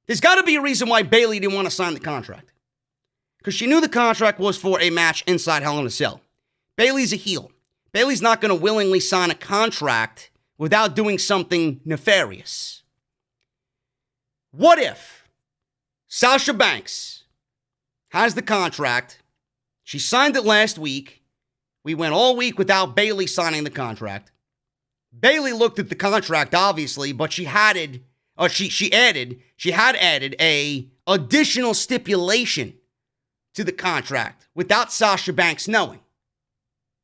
There's got to be a reason why Bayley didn't want to sign the contract. Because she knew the contract was for a match inside Hell in a Cell. Bayley's a heel. Bayley's not going to willingly sign a contract without doing something nefarious. What if Sasha Banks has the contract? She signed it last week. We went all week without Bayley signing the contract. Bayley looked at the contract, obviously, but she had added a additional stipulation to the contract without Sasha Banks knowing.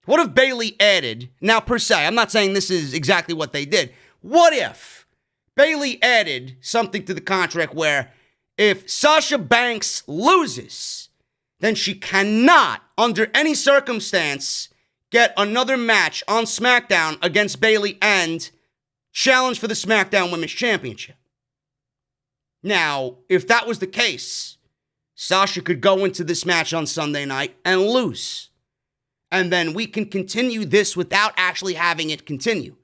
What if Bayley added, now per se, I'm not saying this is exactly what they did. What if Bayley added something to the contract where if Sasha Banks loses, then she cannot, under any circumstance, get another match on SmackDown against Bayley and challenge for the SmackDown Women's Championship? Now, if that was the case, Sasha could go into this match on Sunday night and lose. And then we can continue this without actually having it continue.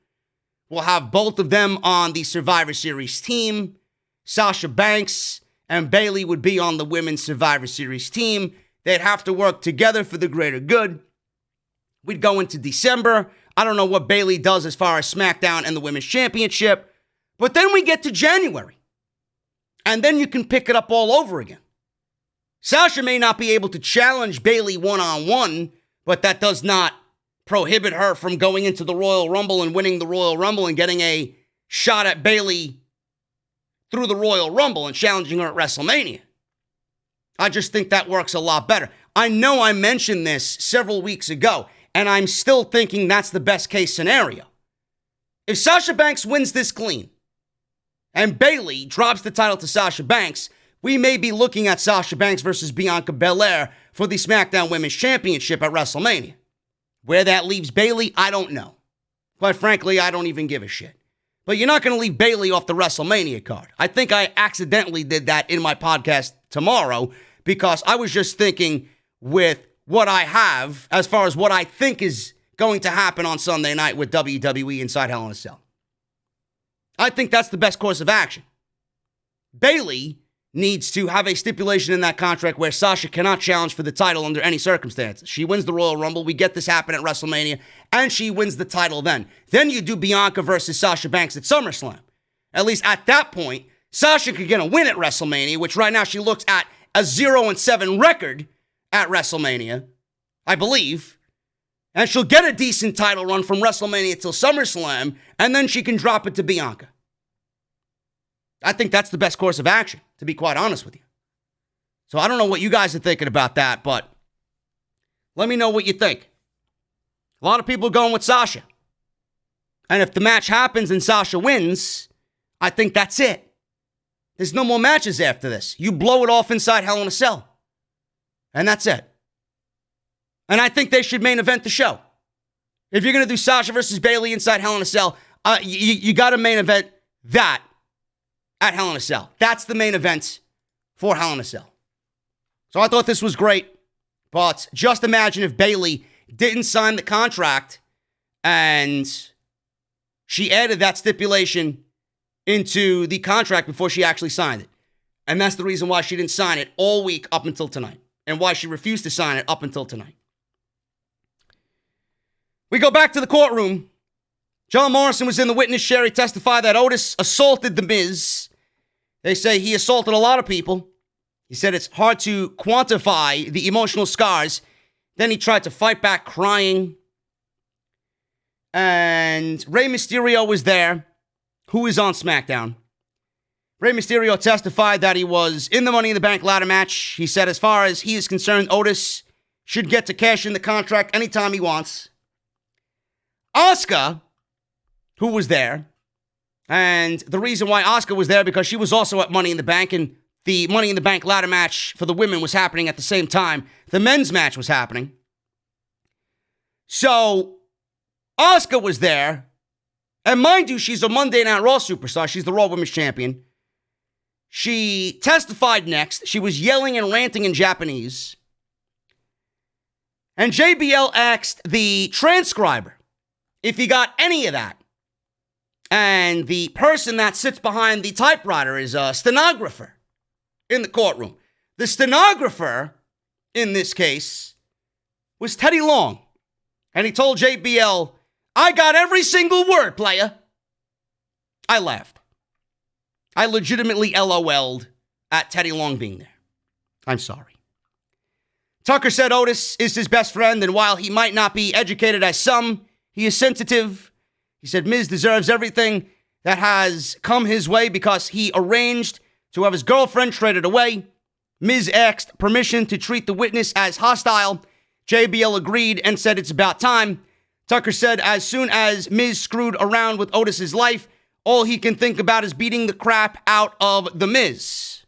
We'll have both of them on the Survivor Series team. Sasha Banks and Bayley would be on the Women's Survivor Series team. They'd have to work together for the greater good. We'd go into December. I don't know what Bayley does as far as SmackDown and the Women's Championship. But then we get to January. And then you can pick it up all over again. Sasha may not be able to challenge Bayley one-on-one, but that does not prohibit her from going into the Royal Rumble and winning the Royal Rumble and getting a shot at Bayley through the Royal Rumble and challenging her at WrestleMania. I just think that works a lot better. I know I mentioned this several weeks ago, and I'm still thinking that's the best case scenario. If Sasha Banks wins this clean, and Bayley drops the title to Sasha Banks, we may be looking at Sasha Banks versus Bianca Belair for the SmackDown Women's Championship at WrestleMania. Where that leaves Bayley, I don't know. Quite frankly, I don't even give a shit. But you're not going to leave Bayley off the WrestleMania card. I think I accidentally did that in my podcast tomorrow because I was just thinking with what I have as far as what I think is going to happen on Sunday night with WWE inside Hell in a Cell. I think that's the best course of action. Bayley needs to have a stipulation in that contract where Sasha cannot challenge for the title under any circumstances. She wins the Royal Rumble, we get this happen at WrestleMania, and she wins the title then. Then you do Bianca versus Sasha Banks at SummerSlam. At least at that point, Sasha could get a win at WrestleMania, which right now she looks at a 0-7 record at WrestleMania, I believe. And she'll get a decent title run from WrestleMania till SummerSlam, and then she can drop it to Bianca. I think that's the best course of action, to be quite honest with you. So I don't know what you guys are thinking about that, but let me know what you think. A lot of people are going with Sasha. And if the match happens and Sasha wins, I think that's it. There's no more matches after this. You blow it off inside Hell in a Cell. And that's it. And I think they should main event the show. If you're going to do Sasha versus Bayley inside Hell in a Cell, you got to main event that at Hell in a Cell. That's the main event for Hell in a Cell. So I thought this was great. But just imagine if Bayley didn't sign the contract and she added that stipulation into the contract before she actually signed it. And that's the reason why she didn't sign it all week up until tonight. And why she refused to sign it up until tonight. We go back to the courtroom. John Morrison was in the witness chair. He testified that Otis assaulted The Miz. They say he assaulted a lot of people. He said it's hard to quantify the emotional scars. Then he tried to fight back crying. And Rey Mysterio was there, who is on SmackDown. Rey Mysterio testified that he was in the Money in the Bank ladder match. He said as far as he is concerned, Otis should get to cash in the contract anytime he wants. Asuka, who was there, and the reason why Asuka was there because she was also at Money in the Bank, and the Money in the Bank ladder match for the women was happening at the same time. The men's match was happening. So, Asuka was there, and mind you, she's a Monday Night Raw superstar. She's the Raw Women's Champion. She testified next. She was yelling and ranting in Japanese. And JBL asked the transcriber if he got any of that. And the person that sits behind the typewriter is a stenographer in the courtroom. The stenographer, in this case, was Teddy Long. And he told JBL, I got every single word, player. I laughed. I legitimately LOL'd at Teddy Long being there. I'm sorry. Tucker said Otis is his best friend, and while he might not be educated as some, he is sensitive. He said Miz deserves everything that has come his way because he arranged to have his girlfriend traded away. Miz asked permission to treat the witness as hostile. JBL agreed and said it's about time. Tucker said as soon as Miz screwed around with Otis's life, all he can think about is beating the crap out of the Miz.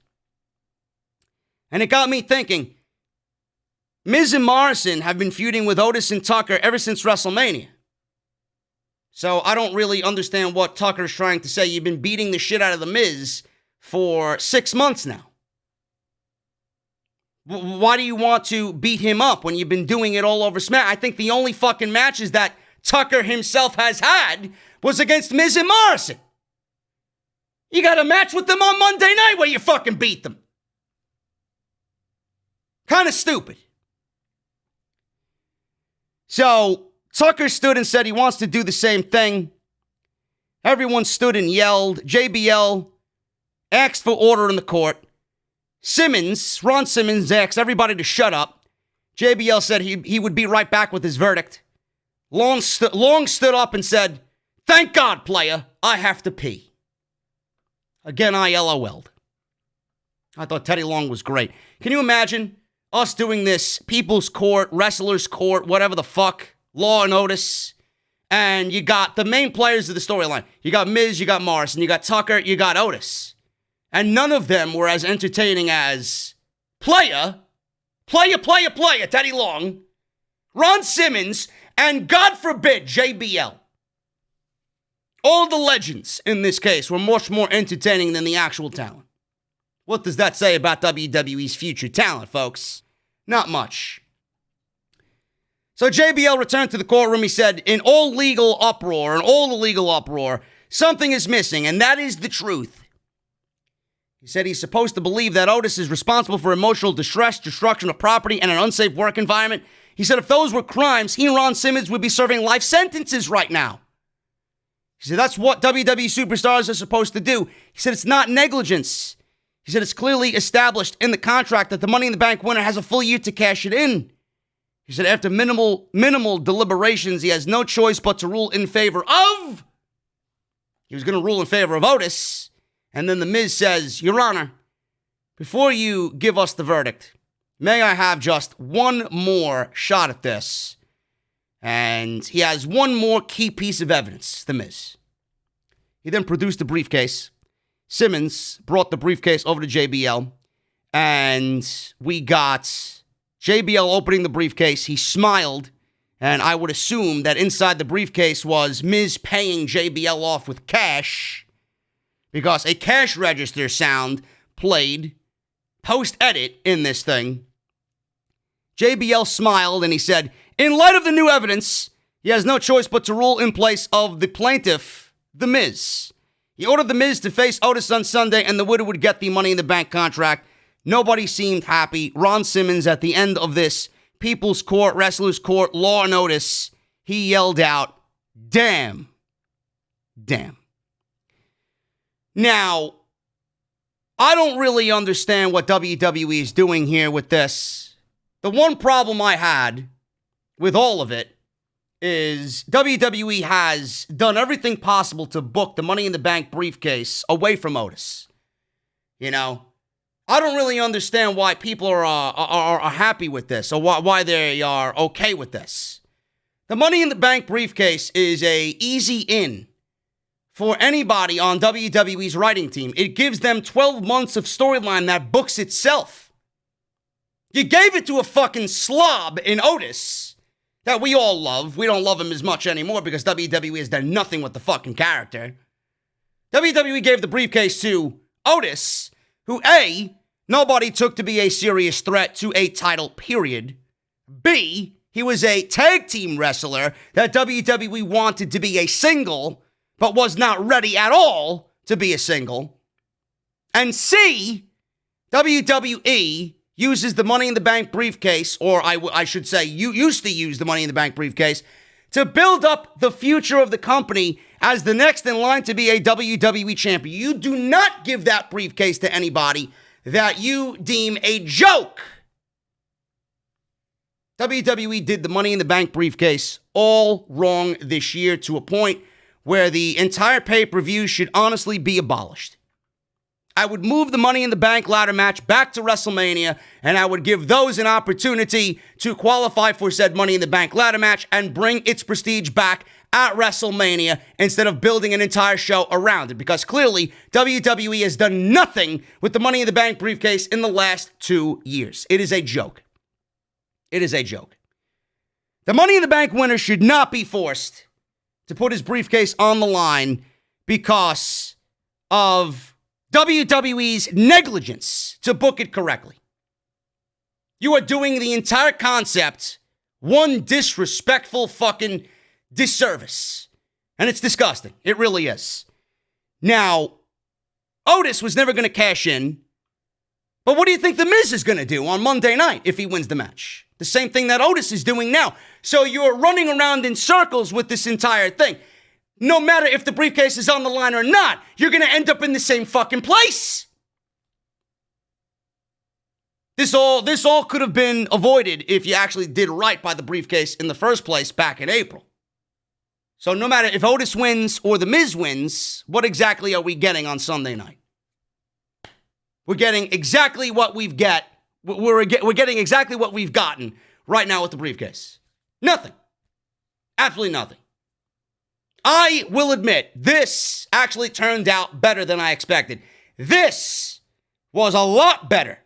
And it got me thinking, Miz and Morrison have been feuding with Otis and Tucker ever since WrestleMania. So I don't really understand what Tucker's trying to say. You've been beating the shit out of the Miz for 6 months now. Why do you want to beat him up when you've been doing it all over Smack? I think the only fucking matches that Tucker himself has had was against Miz and Morrison. You got a match with them on Monday night where you fucking beat them. Kind of stupid. So, Tucker stood and said he wants to do the same thing. Everyone stood and yelled. JBL asked for order in the court. Ron Simmons asked everybody to shut up. JBL said he would be right back with his verdict. Long stood up and said, thank God, player, I have to pee. Again, I LOL'd. I thought Teddy Long was great. Can you imagine us doing this People's Court, Wrestlers Court, whatever the fuck, Law and Otis, and you got the main players of the storyline. You got Miz, you got Morrison, you got Tucker, you got Otis. And none of them were as entertaining as player, Teddy Long, Ron Simmons, and God forbid, JBL. All the legends in this case were much more entertaining than the actual talent. What does that say about WWE's future talent, folks? Not much. So JBL returned to the courtroom. He said, in all the legal uproar, something is missing, and that is the truth. He said he's supposed to believe that Otis is responsible for emotional distress, destruction of property, and an unsafe work environment. He said if those were crimes, he and Ron Simmons would be serving life sentences right now. He said that's what WWE superstars are supposed to do. He said it's not negligence. He said it's clearly established in the contract that the Money in the Bank winner has a full year to cash it in. He said after minimal deliberations, he has no choice but to rule in favor of... He was going to rule in favor of Otis. And then the Miz says, Your Honor, before you give us the verdict, may I have just one more shot at this? And he has one more key piece of evidence, the Miz. He then produced a briefcase. Simmons brought the briefcase over to JBL. And we got JBL opening the briefcase. He smiled. And I would assume that inside the briefcase was Miz paying JBL off with cash. Because a cash register sound played post-edit in this thing. JBL smiled and he said, in light of the new evidence, he has no choice but to rule in place of the plaintiff, The Miz. He ordered The Miz to face Otis on Sunday and the winner would get the Money in the Bank contract. Nobody seemed happy. Ron Simmons at the end of this People's Court, Wrestlers Court, Law and Otis, he yelled out, damn. Damn. Now, I don't really understand what WWE is doing here with this. The one problem I had with all of it is WWE has done everything possible to book the Money in the Bank briefcase away from Otis. You know, I don't really understand why people are happy with this or why they are okay with this. The Money in the Bank briefcase is a easy in for anybody on WWE's writing team. It gives them 12 months of storyline that books itself. You gave it to a fucking slob in Otis that we all love. We don't love him as much anymore because WWE has done nothing with the fucking character. WWE gave the briefcase to Otis, who A, nobody took to be a serious threat to a title, period. B, he was a tag team wrestler that WWE wanted to be a single, but was not ready at all to be a single. And C, WWE uses the Money in the Bank briefcase, or I should say, you used to use the Money in the Bank briefcase to build up the future of the company as the next in line to be a WWE champion. You do not give that briefcase to anybody that you deem a joke. WWE did the Money in the Bank briefcase all wrong this year to a point where the entire pay-per-view should honestly be abolished. I would move the Money in the Bank ladder match back to WrestleMania, and I would give those an opportunity to qualify for said Money in the Bank ladder match and bring its prestige back at WrestleMania instead of building an entire show around it, because clearly WWE has done nothing with the Money in the Bank briefcase in the last 2 years. It is a joke. It is a joke. The Money in the Bank winner should not be forced to put his briefcase on the line because of WWE's negligence to book it correctly. You are doing the entire concept one disrespectful fucking disservice. And it's disgusting. It really is. Now, Otis was never going to cash in. But what do you think The Miz is going to do on Monday night if he wins the match? The same thing that Otis is doing now. So you're running around in circles with this entire thing. No matter if the briefcase is on the line or not, you're going to end up in the same fucking place. This all could have been avoided if you actually did right by the briefcase in the first place back in April. So no matter if Otis wins or The Miz wins, what exactly are we getting on Sunday night? We're getting exactly what we've got. We're getting exactly what we've gotten right now with the briefcase. Nothing. Absolutely nothing. I will admit, this actually turned out better than I expected. This was a lot better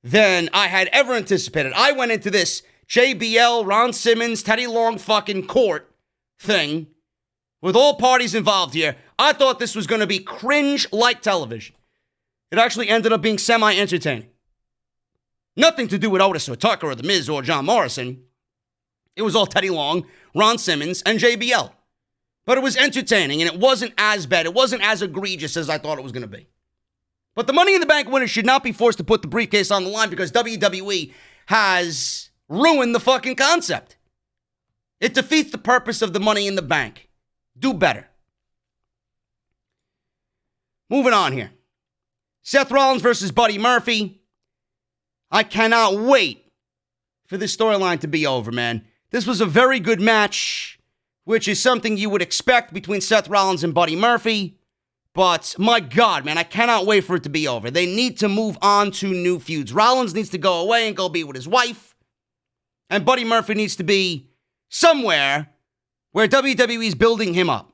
than I had ever anticipated. I went into this JBL, Ron Simmons, Teddy Long fucking court thing with all parties involved here. I thought this was going to be cringe-like television. It actually ended up being semi-entertaining. Nothing to do with Otis or Tucker or The Miz or John Morrison. It was all Teddy Long, Ron Simmons, and JBL. But it was entertaining, and it wasn't as bad. It wasn't as egregious as I thought it was going to be. But the Money in the Bank winner should not be forced to put the briefcase on the line because WWE has ruined the fucking concept. It defeats the purpose of the Money in the Bank. Do better. Moving on here. Seth Rollins versus Buddy Murphy. I cannot wait for this storyline to be over, man. This was a very good match, which is something you would expect between Seth Rollins and Buddy Murphy. But, my God, man, I cannot wait for it to be over. They need to move on to new feuds. Rollins needs to go away and go be with his wife. And Buddy Murphy needs to be somewhere where WWE is building him up.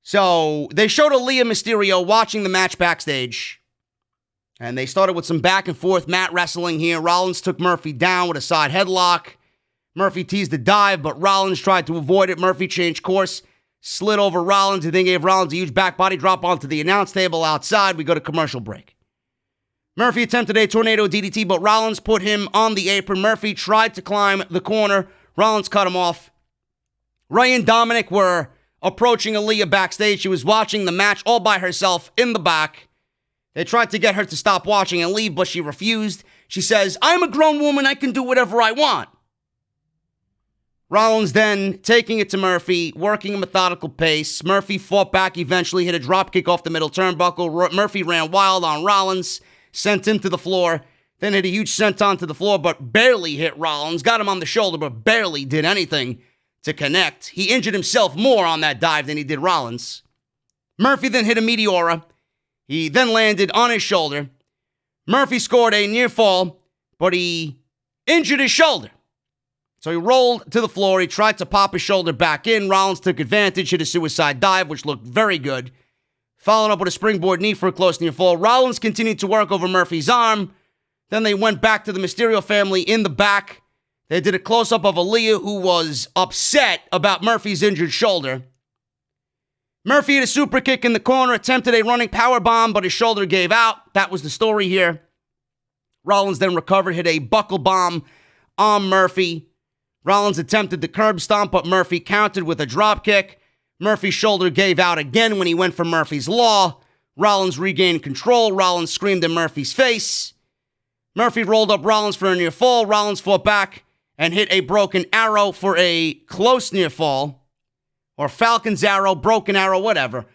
So, they showed Aaliyah Mysterio watching the match backstage. And they started with some back and forth mat wrestling here. Rollins took Murphy down with a side headlock. Murphy teased a dive, but Rollins tried to avoid it. Murphy changed course, slid over Rollins, and then gave Rollins a huge back body drop onto the announce table outside. We go to commercial break. Murphy attempted a tornado DDT, but Rollins put him on the apron. Murphy tried to climb the corner. Rollins cut him off. Ray and Dominic were approaching Aaliyah backstage. She was watching the match all by herself in the back. They tried to get her to stop watching and leave, but she refused. She says, "I'm a grown woman. I can do whatever I want." Rollins then taking it to Murphy, working a methodical pace. Murphy fought back eventually, hit a dropkick off the middle turnbuckle. Murphy ran wild on Rollins, sent him to the floor, then hit a huge senton to the floor, but barely hit Rollins. Got him on the shoulder, but barely did anything to connect. He injured himself more on that dive than he did Rollins. Murphy then hit a Meteora. He then landed on his shoulder. Murphy scored a near fall, but he injured his shoulder. So he rolled to the floor. He tried to pop his shoulder back in. Rollins took advantage, hit a suicide dive, which looked very good. Followed up with a springboard knee for a close near fall. Rollins continued to work over Murphy's arm. Then they went back to the Mysterio family in the back. They did a close-up of Aaliyah, who was upset about Murphy's injured shoulder. Murphy hit a super kick in the corner, attempted a running power bomb, but his shoulder gave out. That was the story here. Rollins then recovered, hit a buckle bomb on Murphy. Rollins attempted the curb stomp, but Murphy countered with a drop kick. Murphy's shoulder gave out again when he went for Murphy's Law. Rollins regained control. Rollins screamed in Murphy's face. Murphy rolled up Rollins for a near fall. Rollins fought back and hit a broken arrow for a close near fall. Or Falcon's arrow, broken arrow, whatever.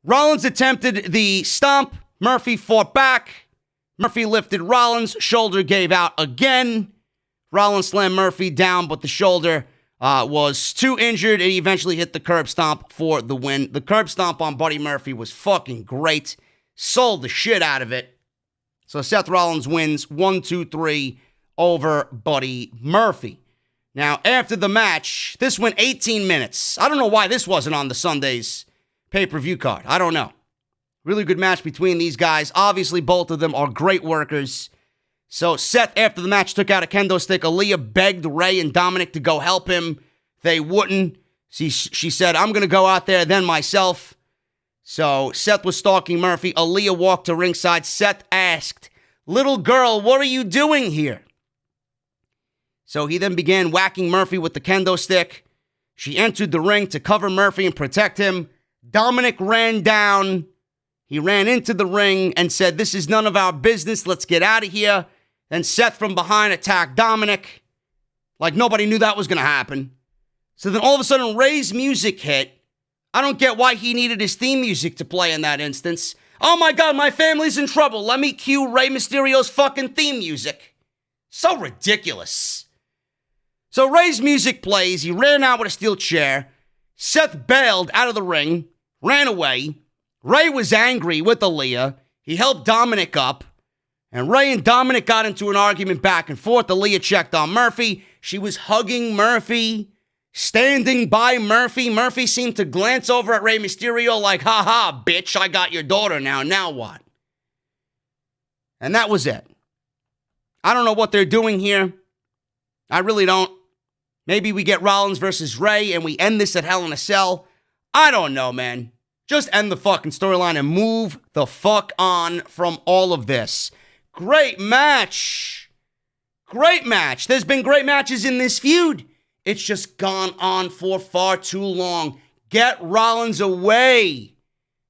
Rollins attempted the stomp. Murphy fought back. Murphy lifted Rollins. Shoulder gave out again. Rollins slammed Murphy down, but the shoulder was too injured, and he eventually hit the curb stomp for the win. The curb stomp on Buddy Murphy was fucking great. Sold the shit out of it. So Seth Rollins wins 1-2-3 over Buddy Murphy. Now, after the match, this went 18 minutes. I don't know why this wasn't on the Sunday's pay-per-view card. I don't know. Really good match between these guys. Obviously, both of them are great workers. So Seth, after the match, took out a kendo stick. Aaliyah begged Ray and Dominic to go help him. They wouldn't. She said, I'm going to go out there then myself. So Seth was stalking Murphy. Aaliyah walked to ringside. Seth asked, little girl, what are you doing here? So he then began whacking Murphy with the kendo stick. She entered the ring to cover Murphy and protect him. Dominic ran down. He ran into the ring and said, this is none of our business. Let's get out of here. Then Seth from behind attacked Dominic. Like nobody knew that was going to happen. So then all of a sudden, Ray's music hit. I don't get why he needed his theme music to play in that instance. Oh my God, my family's in trouble. Let me cue Rey Mysterio's fucking theme music. So ridiculous. So Ray's music plays. He ran out with a steel chair. Seth bailed out of the ring, ran away. Ray was angry with Aaliyah. He helped Dominic up. And Ray and Dominic got into an argument back and forth. Aaliyah checked on Murphy. She was hugging Murphy, standing by Murphy. Murphy seemed to glance over at Rey Mysterio like, ha ha, bitch, I got your daughter now. Now what? And that was it. I don't know what they're doing here. I really don't. Maybe we get Rollins versus Ray and we end this at Hell in a Cell. I don't know, man. Just end the fucking storyline and move the fuck on from all of this. Great match. Great match. There's been great matches in this feud. It's just gone on for far too long. Get Rollins away.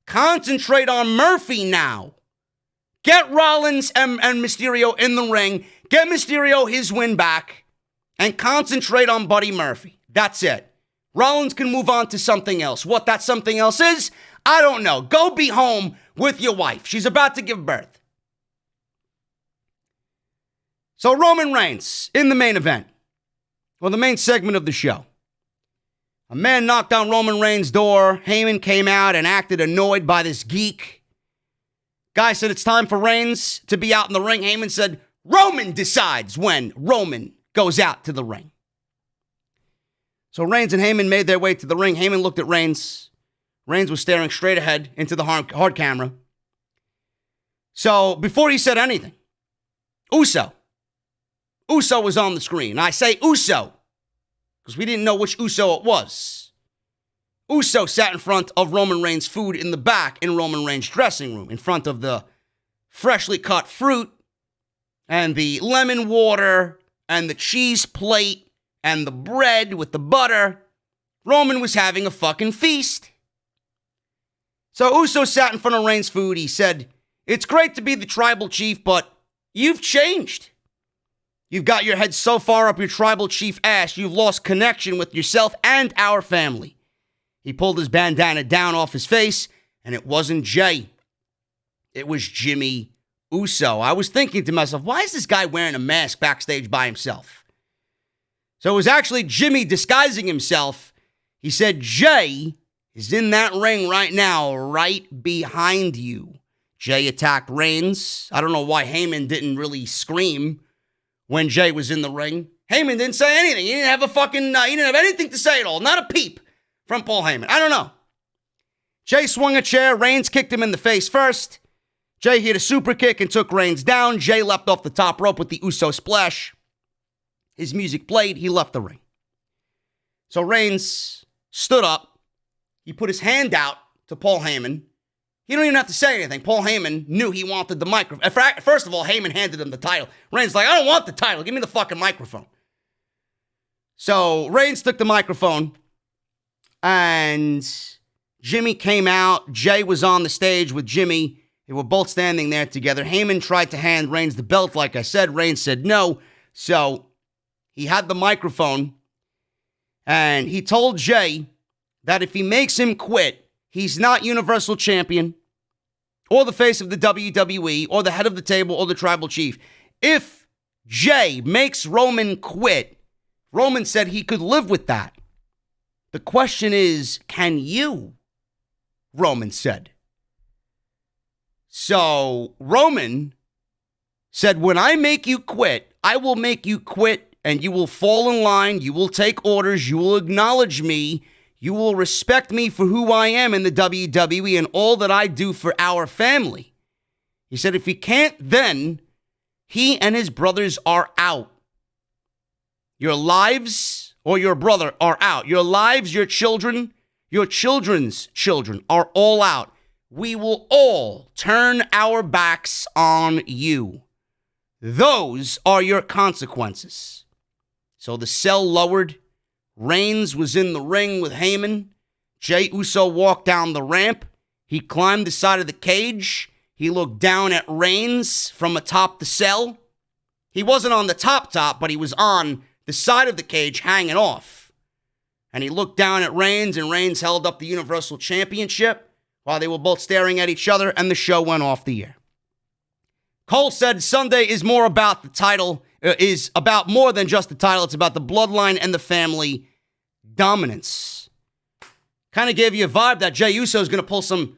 Concentrate on Murphy now. Get Rollins and Mysterio in the ring. Get Mysterio his win back. And concentrate on Buddy Murphy. That's it. Rollins can move on to something else. What that something else is, I don't know. Go be home with your wife. She's about to give birth. So Roman Reigns in the main event. Well, the main segment of the show. A man knocked on Roman Reigns' door. Heyman came out and acted annoyed by this geek. Guy said it's time for Reigns to be out in the ring. Heyman said Roman decides when Roman goes out to the ring. So Reigns and Heyman made their way to the ring. Heyman looked at Reigns. Reigns was staring straight ahead into the hard camera. So before he said anything, Uso was on the screen. I say Uso because we didn't know which Uso it was. Uso sat in front of Roman Reigns' food in the back in Roman Reigns' dressing room, in front of the freshly cut fruit and the lemon water and the cheese plate and the bread with the butter. Roman was having a fucking feast. So Uso sat in front of Reigns' food. He said, it's great to be the tribal chief, but you've changed. You've got your head so far up your tribal chief ass, you've lost connection with yourself and our family. He pulled his bandana down off his face, and it wasn't Jey. It was Jimmy Uso. I was thinking to myself, why is this guy wearing a mask backstage by himself? So it was actually Jimmy disguising himself. He said, Jey is in that ring right now, right behind you. Jey attacked Reigns. I don't know why Heyman didn't really scream when Jey was in the ring. Heyman didn't say anything. He didn't have he didn't have anything to say at all. Not a peep from Paul Heyman. I don't know. Jey swung a chair. Reigns kicked him in the face first. Jey hit a super kick and took Reigns down. Jey leapt off the top rope with the Uso splash. His music played. He left the ring. So Reigns stood up. He put his hand out to Paul Heyman. He don't even have to say anything. Paul Heyman knew he wanted the microphone. First of all, Heyman handed him the title. Reigns like, I don't want the title. Give me the fucking microphone. So Reigns took the microphone, and Jimmy came out. Jey was on the stage with Jimmy. They were both standing there together. Heyman tried to hand Reigns the belt. Like I said, Reigns said no. So he had the microphone, and he told Jey that if he makes him quit, he's not Universal Champion or the face of the WWE or the head of the table or the tribal chief. If Jey makes Roman quit, Roman said he could live with that. The question is, can you? Roman said. So Roman said, when I make you quit, I will make you quit, and you will fall in line. You will take orders. You will acknowledge me. You will respect me for who I am in the WWE and all that I do for our family. He said, if he can't, then he and his brothers are out. Your lives or your brother are out. Your lives, your children, your children's children are all out. We will all turn our backs on you. Those are your consequences. So the cell lowered. Reigns was in the ring with Heyman. Jey Uso walked down the ramp. He climbed the side of the cage. He looked down at Reigns from atop the cell. He wasn't on the top, but he was on the side of the cage hanging off. And he looked down at Reigns, and Reigns held up the Universal Championship while they were both staring at each other, and the show went off the air. Cole said Sunday is more about the title, is about more than just the title. It's about the bloodline and the family dominance. Kind of gave you a vibe that Jey Uso is going to pull some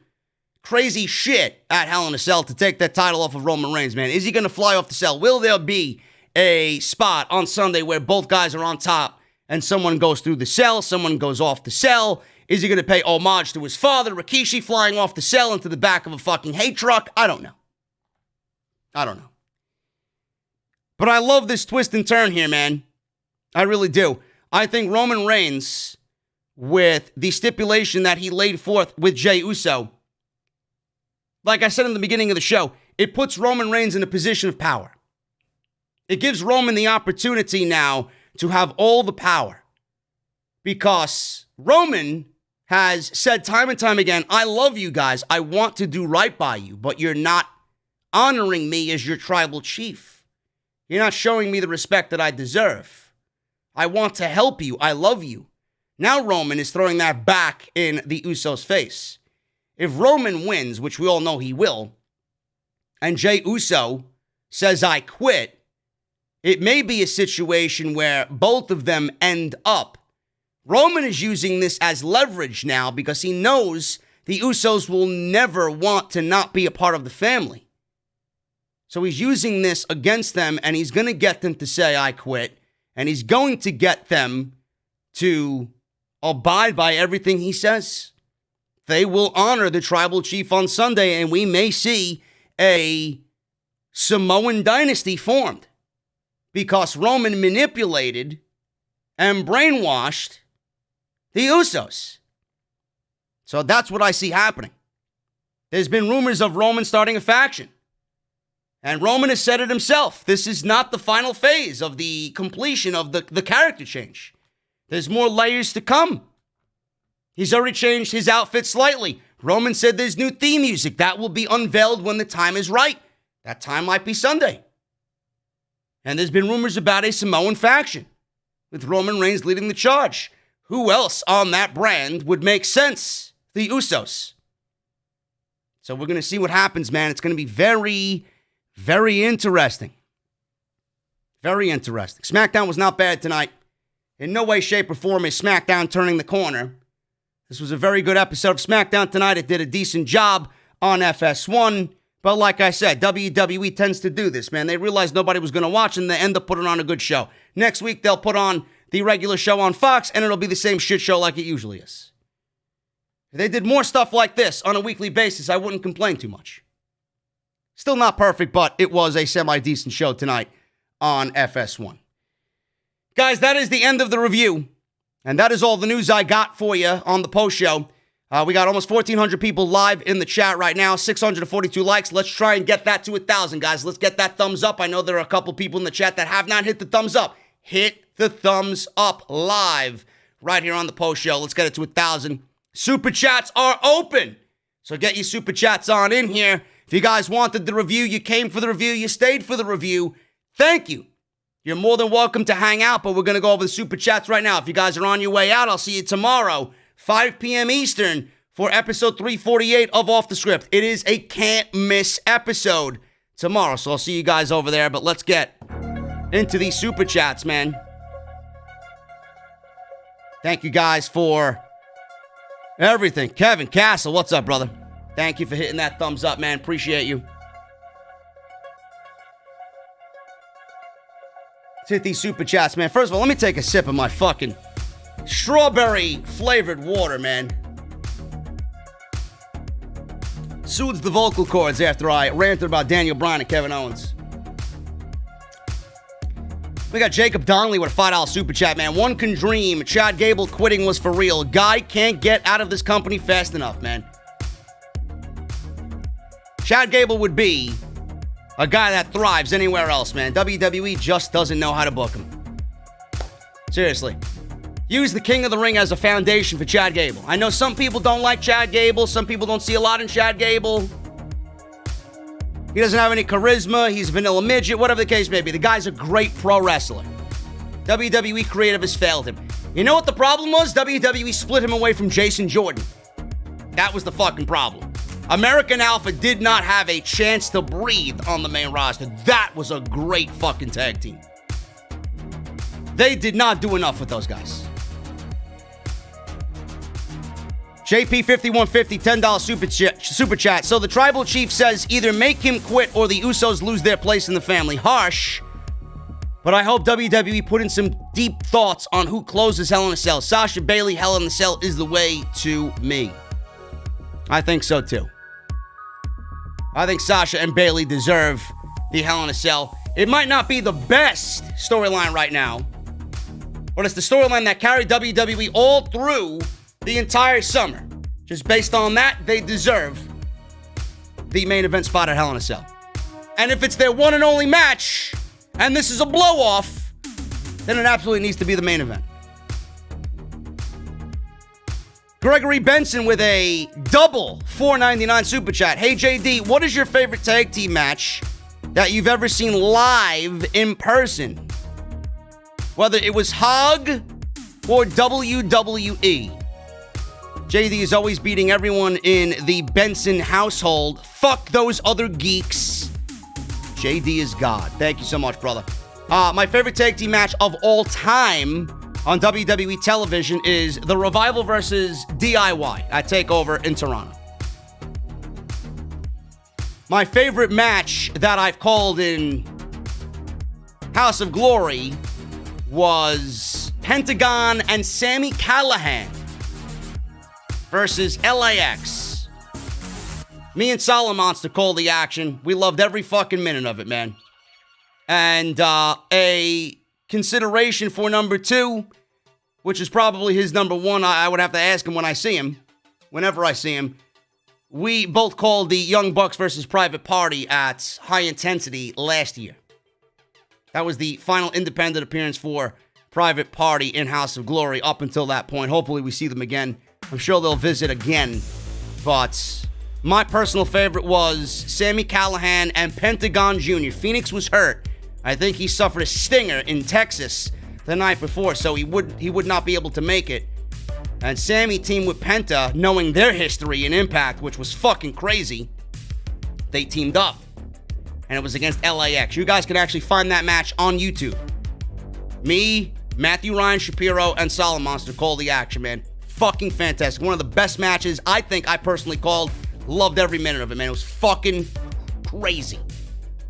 crazy shit at Hell in a Cell to take that title off of Roman Reigns, man. Is he going to fly off the cell? Will there be a spot on Sunday where both guys are on top and someone goes through the cell, someone goes off the cell? Is he going to pay homage to his father, Rikishi, flying off the cell into the back of a fucking hate truck? I don't know. But I love this twist and turn here, man. I really do. I think Roman Reigns, with the stipulation that he laid forth with Jey Uso, like I said in the beginning of the show, it puts Roman Reigns in a position of power. It gives Roman the opportunity now to have all the power. Because Roman has said time and time again, I love you guys. I want to do right by you, but you're not honoring me as your tribal chief. You're not showing me the respect that I deserve. I want to help you. I love you. Now Roman is throwing that back in the Usos' face. If Roman wins, which we all know he will, and Jey Uso says I quit, it may be a situation where both of them end up. Roman is using this as leverage now because he knows the Usos will never want to not be a part of the family. So he's using this against them, and he's going to get them to say, I quit. And he's going to get them to abide by everything he says. They will honor the tribal chief on Sunday, and we may see a Samoan dynasty formed because Roman manipulated and brainwashed the Usos. So that's what I see happening. There's been rumors of Roman starting a faction. And Roman has said it himself. This is not the final phase of the completion of the character change. There's more layers to come. He's already changed his outfit slightly. Roman said there's new theme music. That will be unveiled when the time is right. That time might be Sunday. And there's been rumors about a Samoan faction with Roman Reigns leading the charge. Who else on that brand would make sense? The Usos. So we're going to see what happens, man. It's going to be very, very interesting. Very interesting. SmackDown was not bad tonight. In no way, shape, or form is SmackDown turning the corner. This was a very good episode of SmackDown tonight. It did a decent job on FS1. But like I said, WWE tends to do this, man. They realized nobody was going to watch, and they end up putting on a good show. Next week, they'll put on the regular show on Fox, and it'll be the same shit show like it usually is. If they did more stuff like this on a weekly basis, I wouldn't complain too much. Still not perfect, but it was a semi-decent show tonight on FS1. Guys, that is the end of the review, and that is all the news I got for you on the post show. We got almost 1,400 people live in the chat right now, 642 likes. Let's try and get that to 1,000, guys. Let's get that thumbs up. I know there are a couple people in the chat that have not hit the thumbs up. Hit the thumbs up live right here on the post show. Let's get it to 1,000. Super chats are open, so get your super chats on in here. If you guys wanted the review, you came for the review, you stayed for the review, thank you. You're more than welcome to hang out, but we're going to go over the super chats right now. If you guys are on your way out, I'll see you tomorrow, 5 p.m. Eastern, for episode 348 of Off the Script. It is a can't-miss episode tomorrow, so I'll see you guys over there. But let's get into these super chats, man. Thank you guys for everything. Kevin Castle, what's up, brother? Thank you for hitting that thumbs up, man. Appreciate you. Let's hit these super chats, man. First of all, let me take a sip of my fucking strawberry-flavored water, man. Soothes the vocal cords after I ranted about Daniel Bryan and Kevin Owens. We got Jacob Donnelly with a $5 super chat, man. One can dream Chad Gable quitting was for real. Guy can't get out of this company fast enough, man. Chad Gable would be a guy that thrives anywhere else, man. WWE just doesn't know how to book him. Seriously. Use the King of the Ring as a foundation for Chad Gable. I know some people don't like Chad Gable. Some people don't see a lot in Chad Gable. He doesn't have any charisma. He's a vanilla midget, whatever the case may be. The guy's a great pro wrestler. WWE creative has failed him. You know what the problem was? WWE split him away from Jason Jordan. That was the fucking problem. American Alpha did not have a chance to breathe on the main roster. That was a great fucking tag team. They did not do enough with those guys. JP5150, $10 super chat. So the tribal chief says either make him quit or the Usos lose their place in the family. Harsh. But I hope WWE put in some deep thoughts on who closes Hell in a Cell. Sasha Bayley, Hell in a Cell is the way to me. I think so too. I think Sasha and Bayley deserve the Hell in a Cell. It might not be the best storyline right now, but it's the storyline that carried WWE all through the entire summer. Just based on that, they deserve the main event spot at Hell in a Cell. And if it's their one and only match, and this is a blow-off, then it absolutely needs to be the main event. Gregory Benson with a double $4.99 super chat. Hey, JD, what is your favorite tag team match that you've ever seen live in person? Whether it was Hog or WWE. JD is always beating everyone in the Benson household. Fuck those other geeks. JD is God. Thank you so much, brother. My favorite tag team match of all time on WWE television is The Revival versus DIY at TakeOver in Toronto. My favorite match that I've called in House of Glory was Pentagon and Sami Callihan versus LAX. Me and Solid Monster called the action. We loved every fucking minute of it, man. And a consideration for number 2, which is probably his number 1. I would have to ask him when I see him. Whenever I see him. We both called the Young Bucks versus Private Party at High Intensity last year. That was the final independent appearance for Private Party in House of Glory up until that point. Hopefully we see them again. I'm sure they'll visit again. But my personal favorite was Sami Callihan and Pentagon Jr. Phoenix was hurt. I think he suffered a stinger in Texas the night before, so he would not be able to make it. And Sammy teamed with Penta, knowing their history and Impact, which was fucking crazy. They teamed up. And it was against LAX. You guys can actually find that match on YouTube. Me, Matthew Ryan Shapiro, and Solid Monster call the action, man. Fucking fantastic. One of the best matches I think I personally called. Loved every minute of it, man. It was fucking crazy.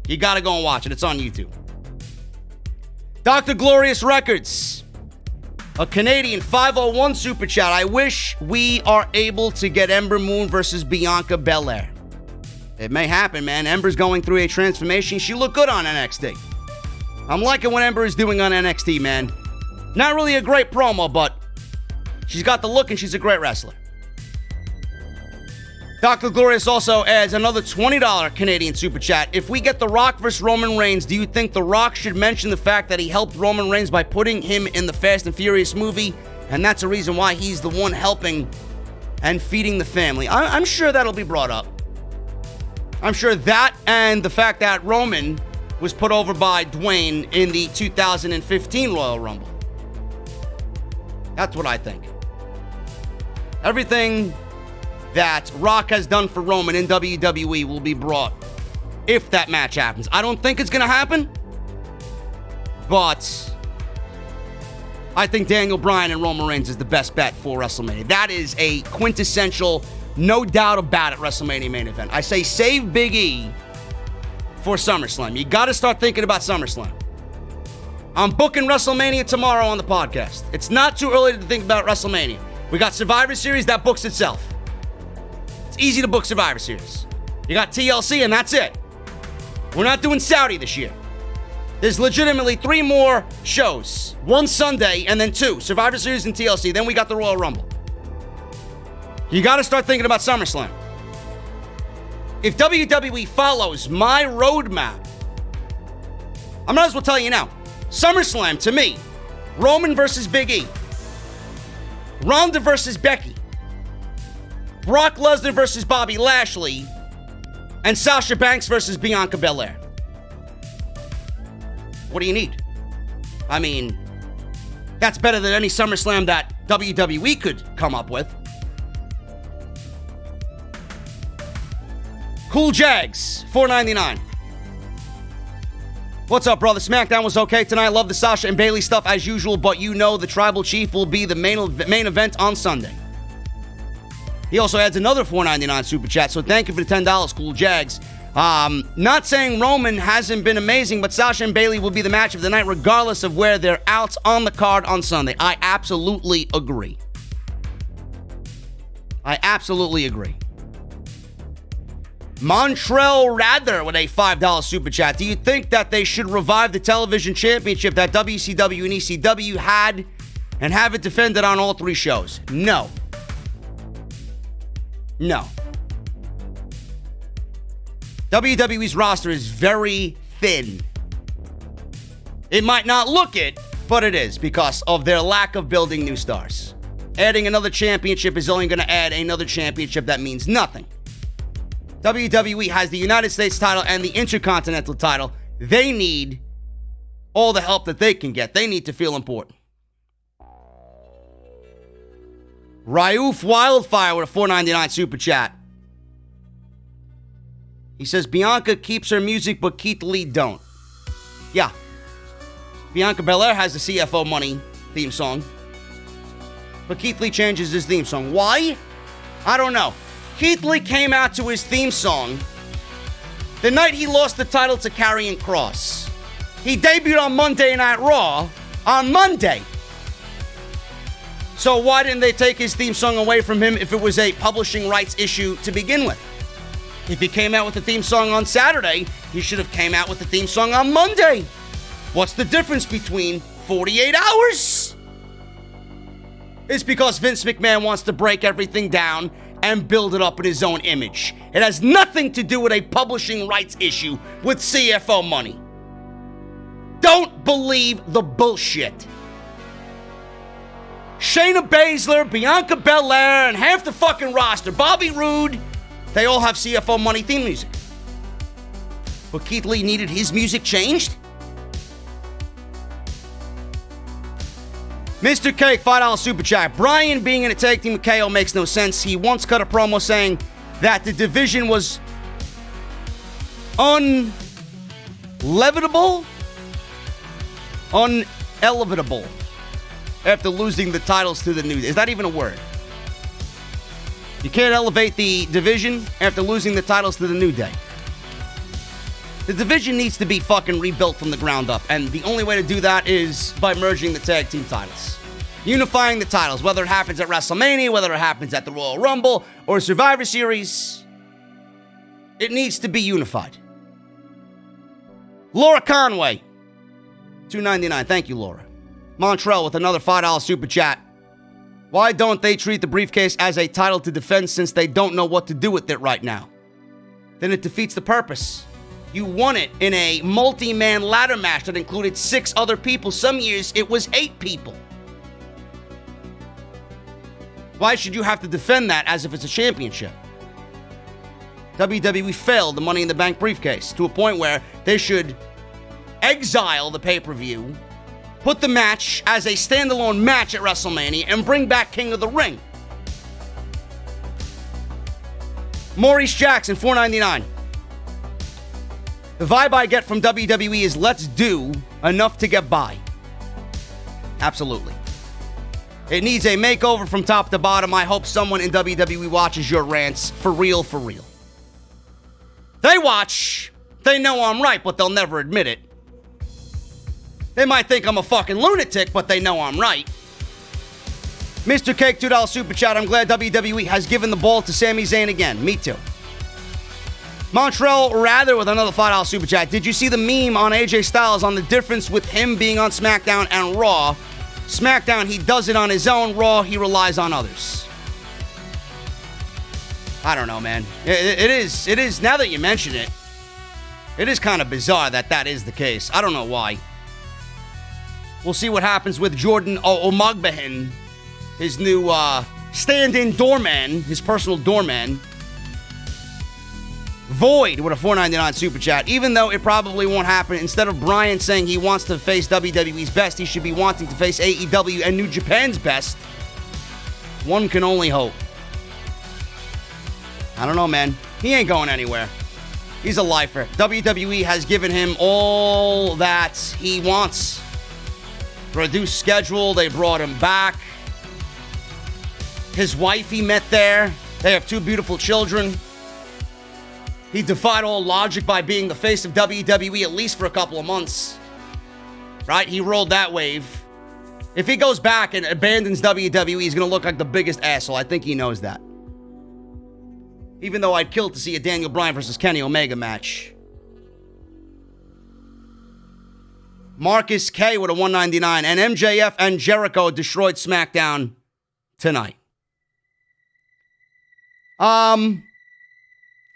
You gotta go and watch it. It's on YouTube. Dr. Glorious Records. A Canadian 501 Super Chat. I wish we are able to get Ember Moon versus Bianca Belair. It may happen, man. Ember's going through a transformation. She looked good on NXT. I'm liking what Ember is doing on NXT, man. Not really a great promo, but she's got the look and she's a great wrestler. Dr. Glorious also adds another $20 Canadian Super Chat. If we get The Rock versus Roman Reigns, do you think The Rock should mention the fact that he helped Roman Reigns by putting him in the Fast and Furious movie? And that's the reason why he's the one helping and feeding the family. I'm sure that'll be brought up. I'm sure that and the fact that Roman was put over by Dwayne in the 2015 Royal Rumble. That's what I think. Everything that Rock has done for Roman in WWE will be brought if that match happens. I don't think it's going to happen, but I think Daniel Bryan and Roman Reigns is the best bet for WrestleMania. That is a quintessential, no doubt about it, WrestleMania main event. I say save Big E for SummerSlam. You got to start thinking about SummerSlam. I'm booking WrestleMania tomorrow on the podcast. It's not too early to think about WrestleMania. We got Survivor Series, that books itself. It's easy to book Survivor Series. You got TLC and that's it. We're not doing Saudi this year. There's legitimately 3 more shows. 1 Sunday and then 2. Survivor Series and TLC. Then we got the Royal Rumble. You got to start thinking about SummerSlam. If WWE follows my roadmap, I might as well tell you now. SummerSlam, to me, Roman versus Big E. Ronda versus Becky. Brock Lesnar versus Bobby Lashley. And Sasha Banks versus Bianca Belair. What do you need? I mean, that's better than any SummerSlam that WWE could come up with. Cool Jags, $4.99. What's up, brother? SmackDown was okay tonight. Love the Sasha and Bayley stuff as usual, but you know the Tribal Chief will be the main event on Sunday. He also adds another $4.99 Super Chat, so thank you for the $10, Cool Jags. Not saying Roman hasn't been amazing, but Sasha and Bayley will be the match of the night regardless of where they're out on the card on Sunday. I absolutely agree. Montrell Rather with a $5 Super Chat. Do you think that they should revive the television championship that WCW and ECW had and have it defended on all 3 shows? No. WWE's roster is very thin. It might not look it, but it is because of their lack of building new stars. Adding another championship is only going to add another championship that means nothing. WWE has the United States title and the Intercontinental title. They need all the help that they can get. They need to feel important. Raouf Wildfire with a $4.99 Super Chat. He says, Bianca keeps her music, but Keith Lee don't. Yeah. Bianca Belair has the CFO Money theme song. But Keith Lee changes his theme song. Why? I don't know. Keith Lee came out to his theme song the night he lost the title to Karrion Kross. He debuted on Monday Night Raw on Monday. So why didn't they take his theme song away from him if it was a publishing rights issue to begin with? If he came out with the theme song on Saturday, he should have came out with the theme song on Monday. What's the difference between 48 hours? It's because Vince McMahon wants to break everything down and build it up in his own image. It has nothing to do with a publishing rights issue with CFO Money. Don't believe the bullshit. Shayna Baszler, Bianca Belair, and half the fucking roster, Bobby Roode, they all have CFO Money theme music. But Keith Lee needed his music changed? Mr. Cake, $5 super chat. Bryan being in a tag team with KO makes no sense. He once cut a promo saying that the division was unelevatable after losing the titles to the New Day. Is that even a word? You can't elevate the division after losing the titles to the New Day. The division needs to be fucking rebuilt from the ground up, and the only way to do that is by merging the tag team titles. Unifying the titles, whether it happens at WrestleMania, whether it happens at the Royal Rumble, or Survivor Series, it needs to be unified. Laura Conway, $2.99. Thank you, Laura. Montreal with another $5 super chat. Why don't they treat the briefcase as a title to defend since they don't know what to do with it right now? Then it defeats the purpose. You won it in a multi-man ladder match that included 6 other people. Some years, it was 8 people. Why should you have to defend that as if it's a championship? WWE failed the Money in the Bank briefcase to a point where they should exile the pay-per-view, put the match as a standalone match at WrestleMania, and bring back King of the Ring. Maurice Jackson, $4.99. The vibe I get from WWE is let's do enough to get by. Absolutely. It needs a makeover from top to bottom. I hope someone in WWE watches your rants. For real, for real. They watch. They know I'm right, but they'll never admit it. They might think I'm a fucking lunatic, but they know I'm right. Mr. Cake, $2 super chat. I'm glad WWE has given the ball to Sami Zayn again. Me too. Montreal Rather with another $5 super chat. Did you see the meme on AJ Styles on the difference with him being on SmackDown and Raw? SmackDown, he does it on his own. Raw, he relies on others. I don't know, man. It is, now that you mention it, it is kind of bizarre that is the case. I don't know why. We'll see what happens with Jordan Omogbehin, his new stand-in doorman, his personal doorman. Void with a $4.99 super chat. Even though it probably won't happen, instead of Bryan saying he wants to face WWE's best, he should be wanting to face AEW and New Japan's best. One can only hope. I don't know, man. He ain't going anywhere. He's a lifer. WWE has given him all that he wants. Reduced schedule. They brought him back. His wife he met there. They have 2 beautiful children. He defied all logic by being the face of WWE at least for a couple of months. Right? He rolled that wave. If he goes back and abandons WWE, he's going to look like the biggest asshole. I think he knows that. Even though I'd kill to see a Daniel Bryan versus Kenny Omega match. Marcus K with a $1.99. And MJF and Jericho destroyed SmackDown tonight.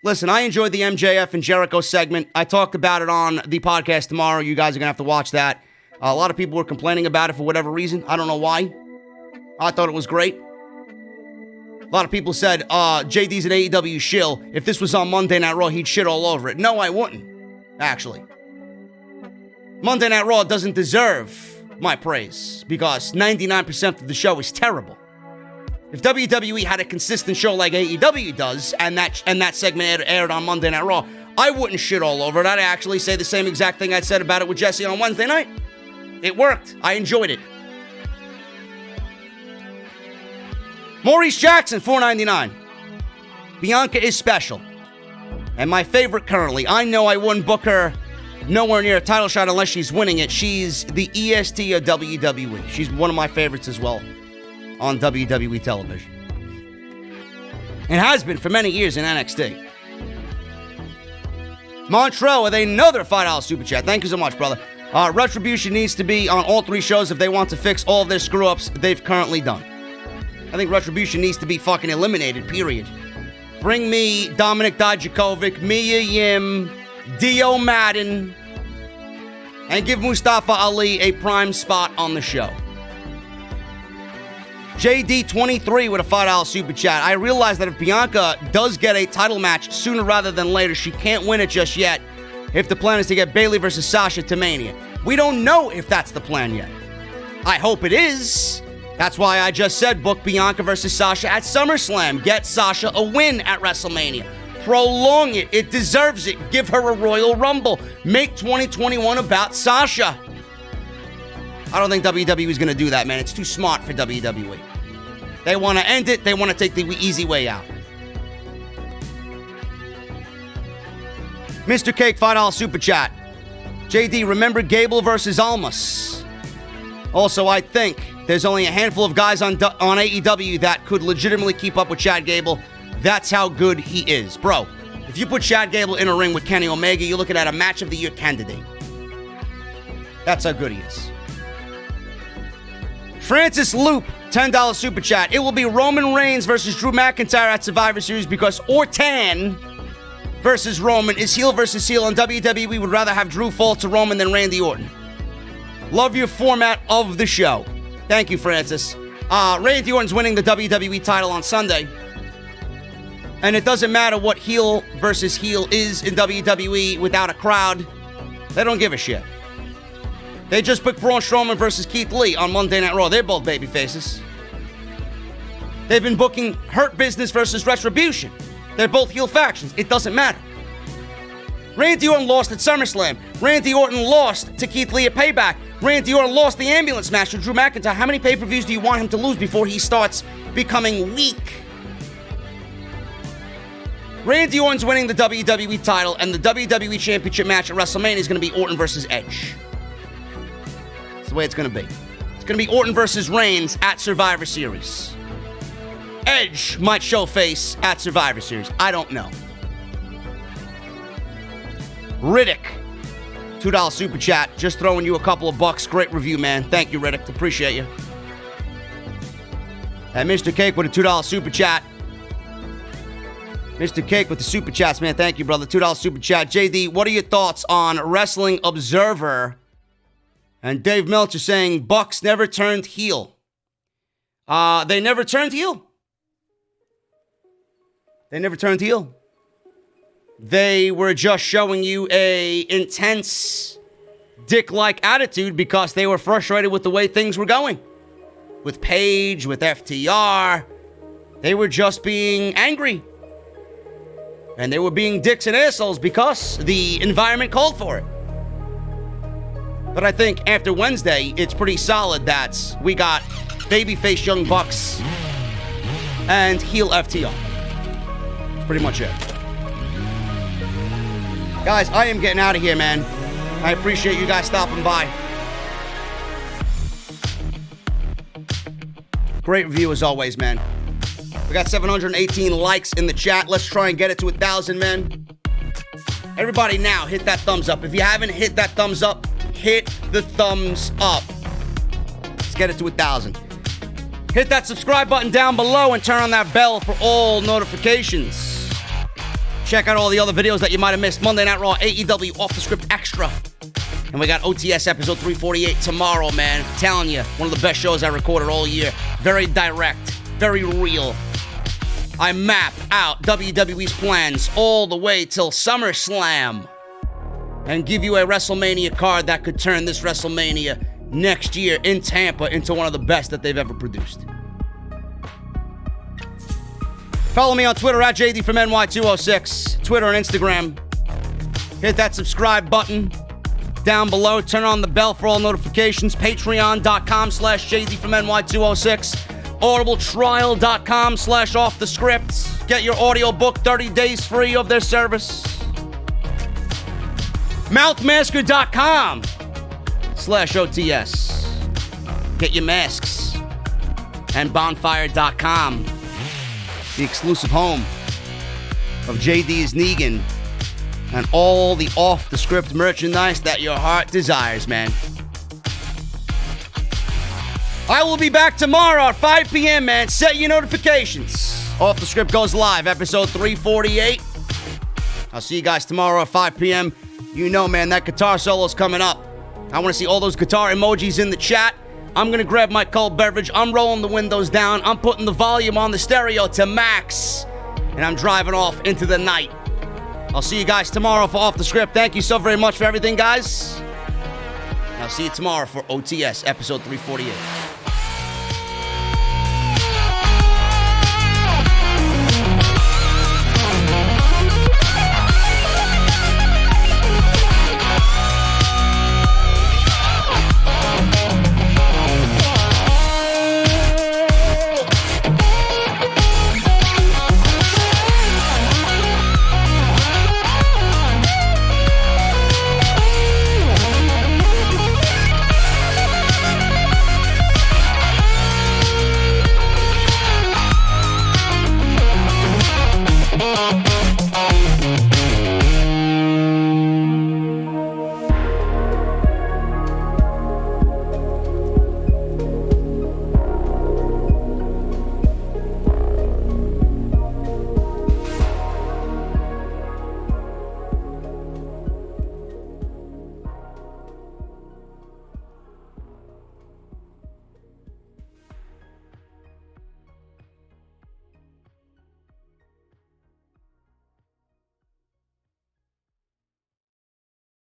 Listen, I enjoyed the MJF and Jericho segment. I talked about it on the podcast tomorrow. You guys are going to have to watch that. A lot of people were complaining about it for whatever reason. I don't know why. I thought it was great. A lot of people said, JD's an AEW shill. If this was on Monday Night Raw, he'd shit all over it. No, I wouldn't, actually. Monday Night Raw doesn't deserve my praise because 99% of the show is terrible. If WWE had a consistent show like AEW does, and that segment aired on Monday Night Raw, I wouldn't shit all over it. I'd actually say the same exact thing I said about it with Jesse on Wednesday night. It worked. I enjoyed it. Maurice Jackson, $4.99. Bianca is special. And my favorite currently. I know I wouldn't book her nowhere near a title shot unless she's winning it. She's the EST of WWE. She's one of my favorites as well on WWE television. And has been for many years in NXT. Montreal with another $5 super chat. Thank you so much, brother. Retribution needs to be on all 3 shows if they want to fix all of their screw-ups they've currently done. I think Retribution needs to be fucking eliminated, period. Bring me Dominic Dijakovic, Mia Yim, Dio Madden, and give Mustafa Ali a prime spot on the show. JD23 with a $5 super chat. I realize that if Bianca does get a title match sooner rather than later, she can't win it just yet if the plan is to get Bayley versus Sasha to Mania. We don't know if that's the plan yet. I hope it is. That's why I just said book Bianca versus Sasha at SummerSlam. Get Sasha a win at WrestleMania. Prolong it. It deserves it. Give her a Royal Rumble. Make 2021 about Sasha. I don't think WWE is going to do that, man. It's too smart for WWE. They want to end it. They want to take the easy way out. Mr. Cake, $5 super chat. JD, remember Gable versus Almas. Also, I think there's only a handful of guys on AEW that could legitimately keep up with Chad Gable. That's how good he is. Bro, if you put Chad Gable in a ring with Kenny Omega, you're looking at a match of the year candidate. That's how good he is. Francis Loop, $10 super chat. It will be Roman Reigns versus Drew McIntyre at Survivor Series because Orton versus Roman is heel versus heel, and WWE would rather have Drew fall to Roman than Randy Orton. Love your format of the show. Thank you, Francis. Randy Orton's winning the WWE title on Sunday. And it doesn't matter what heel versus heel is in WWE without a crowd. They don't give a shit. They just picked Braun Strowman versus Keith Lee on Monday Night Raw. They're both babyfaces. They've been booking Hurt Business versus Retribution. They're both heel factions. It doesn't matter. Randy Orton lost at SummerSlam. Randy Orton lost to Keith Lee at Payback. Randy Orton lost the ambulance match to Drew McIntyre. How many pay-per-views do you want him to lose before he starts becoming weak? Randy Orton's winning the WWE title, and the WWE Championship match at WrestleMania is going to be Orton versus Edge. That's the way it's going to be. It's going to be Orton versus Reigns at Survivor Series. Edge might show face at Survivor Series. I don't know. Riddick, $2 super chat. Just throwing you a couple of bucks. Great review, man. Thank you, Riddick. Appreciate you. And Mr. Cake with a $2 super chat. Mr. Cake with the super chats, man. Thank you, brother. $2 super chat. JD, what are your thoughts on Wrestling Observer? And Dave Meltzer saying Bucks never turned heel. They never turned heel. They never turned heel. They were just showing you a intense dick-like attitude because they were frustrated with the way things were going. With Paige, with FTR. They were just being angry. And they were being dicks and assholes because the environment called for it. But I think after Wednesday, it's pretty solid that we got babyface Young Bucks and heel FTR. That's pretty much it. Guys, I am getting out of here, man. I appreciate you guys stopping by. Great review as always, man. We got 718 likes in the chat. Let's try and get it to 1,000, man. Everybody now, hit that thumbs up. If you haven't hit that thumbs up, hit the thumbs up. Let's get it to 1,000. Hit that subscribe button down below and turn on that bell for all notifications. Check out all the other videos that you might have missed. Monday Night Raw, AEW Off the Script Extra. And we got OTS episode 348 tomorrow, man. I'm telling you, one of the best shows I recorded all year. Very direct, very real. I map out WWE's plans all the way till SummerSlam and give you a WrestleMania card that could turn this WrestleMania next year in Tampa into one of the best that they've ever produced. Follow me on Twitter at JD from NY206, Twitter and Instagram. Hit that subscribe button down below. Turn on the bell for all notifications. Patreon.com/JD from NY206. audibletrial.com/offthescript. Get your audiobook 30 days free of their service. Mouthmasker.com/OTS. Get your masks. And bonfire.com, the exclusive home of JD's NEGAN and all the off-the-script merchandise that your heart desires, man. I will be back tomorrow at 5 p.m., man. Set your notifications. Off the Script goes live, episode 348. I'll see you guys tomorrow at 5 p.m. You know, man, that guitar solo's coming up. I want to see all those guitar emojis in the chat. I'm going to grab my cold beverage. I'm rolling the windows down. I'm putting the volume on the stereo to max. And I'm driving off into the night. I'll see you guys tomorrow for Off the Script. Thank you so very much for everything, guys. I'll see you tomorrow for OTS episode 348.